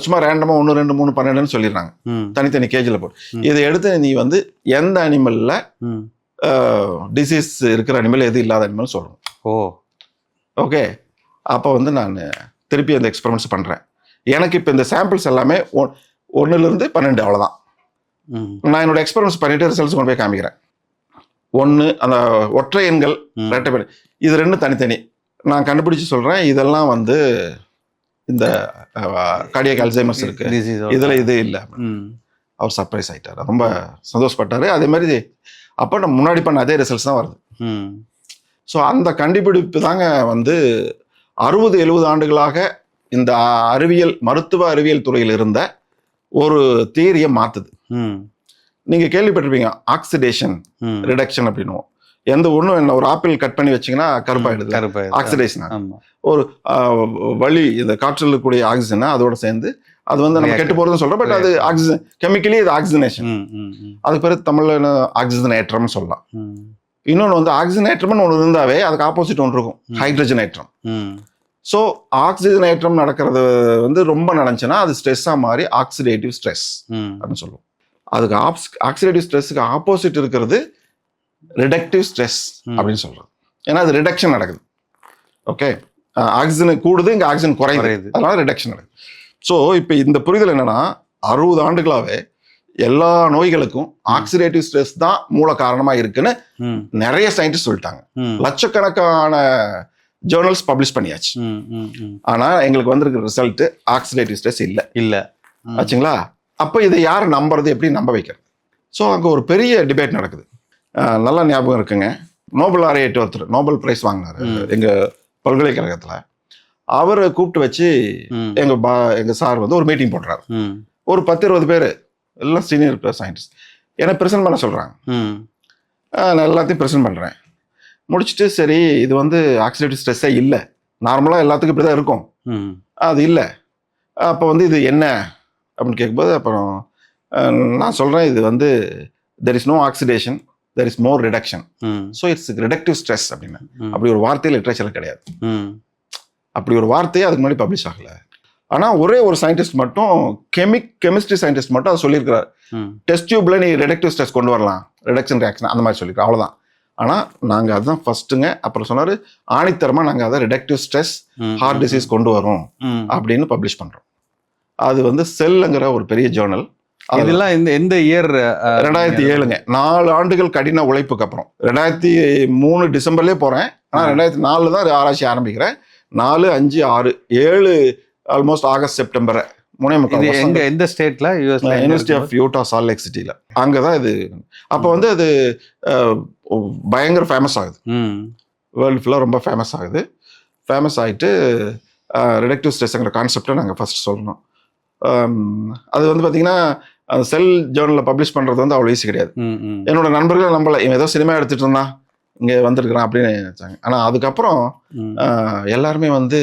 சும்மா ரேண்டமா 1 2 3 12ன்னு சொல்லிடுறாங்க, ம். தனித்தனி கேஜில் போட்டு. இதை எடுத்து நீ வந்து எந்த அனிமல்ல ம். டிசீஸ் இருக்கிற அனிமல், எது இல்லாத அனிமல் சொல்லணும். ஓ ஓகே. அப்போ வந்து நான் திருப்பி அந்த எக்ஸ்பெரிமெண்ட்ஸ் பண்றேன். எனக்கு இப்போ இந்த சாம்பிள்ஸ் எல்லாமே 1லிருந்து 12 அவ்வளோதான். ம். நான் என்னோட எக்ஸ்பெரிமெண்ட்ஸ் பண்ணிட்டு ரிசல்ட்ஸ் கொண்டு போய் காமிக்கிறேன். 1 அந்த ஒற்றை எண்கள், ம். ரெட்டை இது 2 தனித்தனி. நான் கண்டுபிடிச்சு சொல்றேன், இதெல்லாம் வந்து இந்த கார்டியாக் அல்சைமர்ஸ் இருக்கு, Disease ஓட. இதுல இது இல்லை. ம். அவர் சர்ப்ரைஸ் ஆயிட்டாரு, ரொம்ப சந்தோஷப்பட்டாரு. அதே மாதிரி அப்போ நம்ம முன்னாடி பண்ண அதே ரிசல்ட்ஸ் தான் வருது. ம். ஸோ அந்த கண்டுபிடிப்பு தாங்க வந்து 60-70 ஆண்டுகளாக இந்த மருத்துவ அறிவியல் துறையில் இருந்த ஒரு தியரியை மாத்துது. ம். நீங்க கேள்விப்பட்டிருப்பீங்க ஆக்சிடேஷன் ம். ரிடக்ஷன் அப்படின்னு. எந்த ஒன்றும் என்ன, ஒரு ஆப்பிள் கட் பண்ணி வச்சீங்கன்னா கருப்பாயிடுது, கருப்பாயிடுது. ஆக்சிடேஷன். ஆமா. ஒரு வழி, இந்த காற்றில் இருக்கக்கூடிய ஆக்சிஜனை அதோட சேர்ந்து அது வந்து நம்ம கெட்டு போறதுன்னு சொல்றோம். பட் அது ஆக்சிஜன், கெமிக்கலி இது ஆக்சிஜனேஷன். ம். ம். ம். அதுக்கு பேர் தமிழ்ல ஆக்சிஜனேற்றம்னு சொல்லலாம். ம். இன்னொன்று வந்து ஆக்சிஜனேற்றம்னு ஒன்று இருந்தாவே அதுக்கு ஆப்போசிட் ஒன்று இருக்கும், ஹைட்ரஜனேற்றம். ம். ஸோ ஆக்சிஜனேற்றம் நடக்கிறது வந்து ரொம்ப நடந்துச்சுன்னா அது ஸ்ட்ரெஸ்ஸாக மாறி ஆக்சிடேட்டிவ் ஸ்ட்ரெஸ் ம். அப்படின்னு சொல்லுவோம். அதுக்கு ஆக்சிடேட்டிவ் ஸ்ட்ரெஸ்ஸுக்கு ஆப்போசிட் இருக்கிறது ரிடக்டிவ் ஸ்ட்ரெஸ் அப்படின்னு சொல்றது. ஏன்னா அது ரிடக்ஷன் நடக்குது. ஓகே, ஆக்சிஜன் கூடுது, இங்கே ஆக்சிஜன் குறையுது, அதனால ரிடக்ஷன் நடக்குது. ஸோ இப்போ இந்த புரிதல் என்னன்னா, 60 ஆண்டுகளாவே எல்லா நோய்களுக்கும் ஆக்சிடேட்டிவ் ஸ்ட்ரெஸ் தான் மூல காரணமா இருக்குன்னு ம். நிறைய சயின்டிஸ்ட் சொல்லிட்டாங்க. ம். லட்சக்கணக்கான ஜேர்னல்ஸ் பப்ளிஷ் பண்ணியாச்சு. ம். ம். ம். ஆனா எங்களுக்கு வந்திருக்கிற ரிசல்ட் ஆக்சிடேட்டிவ் ஸ்ட்ரெஸ் இல்லை. இல்ல. ஆச்சுங்களா? அப்போ இதை யார் நம்புறது, எப்படி நம்ப வைக்கிறது? ஸோ அங்கே ஒரு பெரிய டிபேட் நடக்குது. நல்லா ஞாபகம் இருக்குங்க, நோபல் லாரியட் ஒருத்தர் நோபல் பிரைஸ் வாங்கினாரு எங்க பல்கலைக்கழகத்துல. அவரை கூப்பிட்டு வச்சு ம். எங்க சார் வந்து ஒரு மீட்டிங் போடுறாரு. ம். ஒரு 10-20 பேர் எல்லாம் சீனியர் சயின்டிஸ்ட் என்னை ப்ரெசென்ட் பண்ண சொல்றாங்க. ம். நான் எல்லாத்தையும் ப்ரெசென்ட் பண்ணுறேன். முடிச்சுட்டு சரி இது வந்து ஆக்சிடேட்டிவ் ஸ்ட்ரெஸ்ஸே இல்லை, நார்மலாக எல்லாத்துக்கும் இப்படி தான் இருக்கும், அது இல்லை. அப்போ வந்து இது என்ன அப்படின்னு கேட்கும்போது அப்புறம் நான் சொல்கிறேன் இது வந்து there is no oxidation, there is more reduction, so it's reductive stress அப்படின்னு. அப்படி ஒரு வார்த்தையே லிட்ரேச்சரில் கிடையாது. அப்படி ஒரு வார்த்தையே அதுக்கு முன்னாடி பப்ளிஷ் ஆகலை. ஆனால் ஒரே ஒரு சயின்டிஸ்ட் மட்டும் கெமிஸ்ட்ரி சயின்டிஸ்ட் மட்டும் அதை சொல்லியிருக்கிறார். டெஸ்ட் டியூப்ல நீ ரிடக்டிவ் ஸ்ட்ரெஸ் கொண்டு வரலாம், ரிடக்ஷன் ரியாக்ஷன் அந்த மாதிரி சொல்லியிருக்கோம், அவ்வளோதான். ஆனால் நாங்கள் அதுதான் ஃபர்ஸ்ட்டுங்க. அப்புறம் சொன்னார் ஆணித்தரமாக நாங்கள் அதை ரிடக்டிவ் ஸ்ட்ரெஸ் ஹார்ட் டிசீஸ் கொண்டு வரோம் அப்படின்னு பப்ளிஷ் பண்ணுறோம். அது வந்து செல்லுங்கிற ஒரு பெரிய ஜேர்னல். இதெல்லாம் எந்த இயர்? 2007ங்க. 4 ஆண்டுகள் கடின உழைப்புக்கு அப்புறம் 2003 டிசம்பர்லேயே போகிறேன். ஆனால் 2004 தான் ஆராய்ச்சி ஆரம்பிக்கிறேன். 4, 5, 6, 7 ஆல்மோஸ்ட் ஆகஸ்ட் செப்டம்பர் 3.25. எந்த ஸ்டேட்ல? யூஎஸ்ல university of Utah Salt Lake சிட்டியில். அங்கே தான் இது. அப்போ வந்து அது பயங்கர ஃபேமஸ் ஆகுது, வேர்ல்டு ஃபுல்லாக ரொம்ப ஃபேமஸ் ஆகுது. ஃபேமஸ் ஆகிட்டு ரிடக்டிவ் ஸ்ட்ரெஸ்ங்கிற கான்செப்டை நாங்கள் ஃபர்ஸ்ட் சொல்லணும். அது வந்து பார்த்தீங்கன்னா செல் ஜேர்னலில் பப்ளிஷ் பண்ணுறது வந்து அவ்வளோ ஈஸி கிடையாது. என்னோட நண்பர்கள் நம்மள இவன் ஏதோ சினிமா எடுத்துகிட்டு இருந்தான் இங்கே வந்திருக்கிறான் அப்படின்னு நினைச்சாங்க. ஆனால் அதுக்கப்புறம் எல்லாருமே வந்து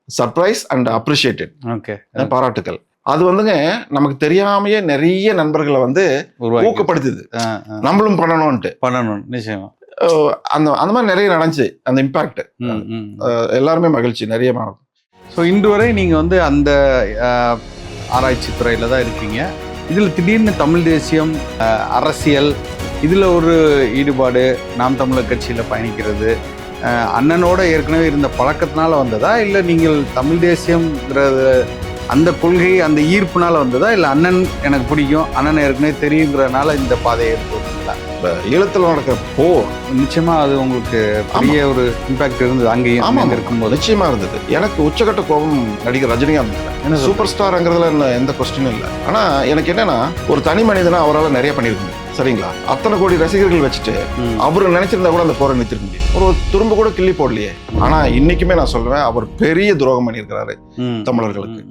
சர்ப்ரைஸ் அண்ட் அப்ரிஷியேட்டட், பாராட்டுக்கள். அது வந்துங்க நமக்கு தெரியாமையே நிறைய நண்பர்களை வந்து ஊக்கப்படுத்துது, நம்மளும் பண்ணணும் நிச்சயமா. அந்த மாதிரி நிறைய நடந்துச்சு. அந்த இம்பாக்ட் எல்லாருமே மகிழ்ச்சி நிறைய. ஸோ இன்று வரை நீங்கள் வந்து அந்த ஆராய்ச்சி துறையில் தான் இருக்கீங்க. இதில் திடீர்னு தமிழ் தேசியம், அரசியல், இதில் ஒரு ஈடுபாடு, நாம் தமிழர் கட்சியில் பயணிக்கிறது அண்ணனோட ஏற்கனவே இருந்த பழக்கத்தினால வந்ததா, இல்லை நீங்கள் தமிழ் தேசியம்ங்கிறது அந்த கொள்கை அந்த ஈர்ப்புனால வந்ததா, இல்லை அண்ணன் எனக்கு பிடிக்கும், அண்ணன் ஏற்கனவே தெரியுங்கிறதுனால இந்த பாதையை எடுத்துருக்கீங்களா? ஈழத்தில் நடக்கிற போர் நிச்சயமா அது உங்களுக்கு பெரிய ஒரு இம்பாக்ட் இருந்தது அங்கேயும் இருக்கும்போது. நிச்சயமா இருந்தது. எனக்கு உச்சகட்ட கோபம் நடிகர் ரஜினிகாந்த். சூப்பர் ஸ்டார்ங்கிறதுல எந்த கொஸ்டினும் இல்லை. ஆனா எனக்கு என்னன்னா ஒரு தனி மனிதனா அவரால் நிறைய பண்ணியிருக்க முடியும். சரிங்களா? அத்தனை கோடி ரசிகர்கள் வச்சுட்டு அவரு நினைச்சிருந்தா கூட அந்த போரை நிறுத்திருக்க முடியும். ஒரு துரும்பு கூட கிள்ளி போடலையே. ஆனா இன்னைக்குமே நான் சொல்றேன் அவர் பெரிய துரோகம் பண்ணியிருக்கிறாரு தமிழர்களுக்கு.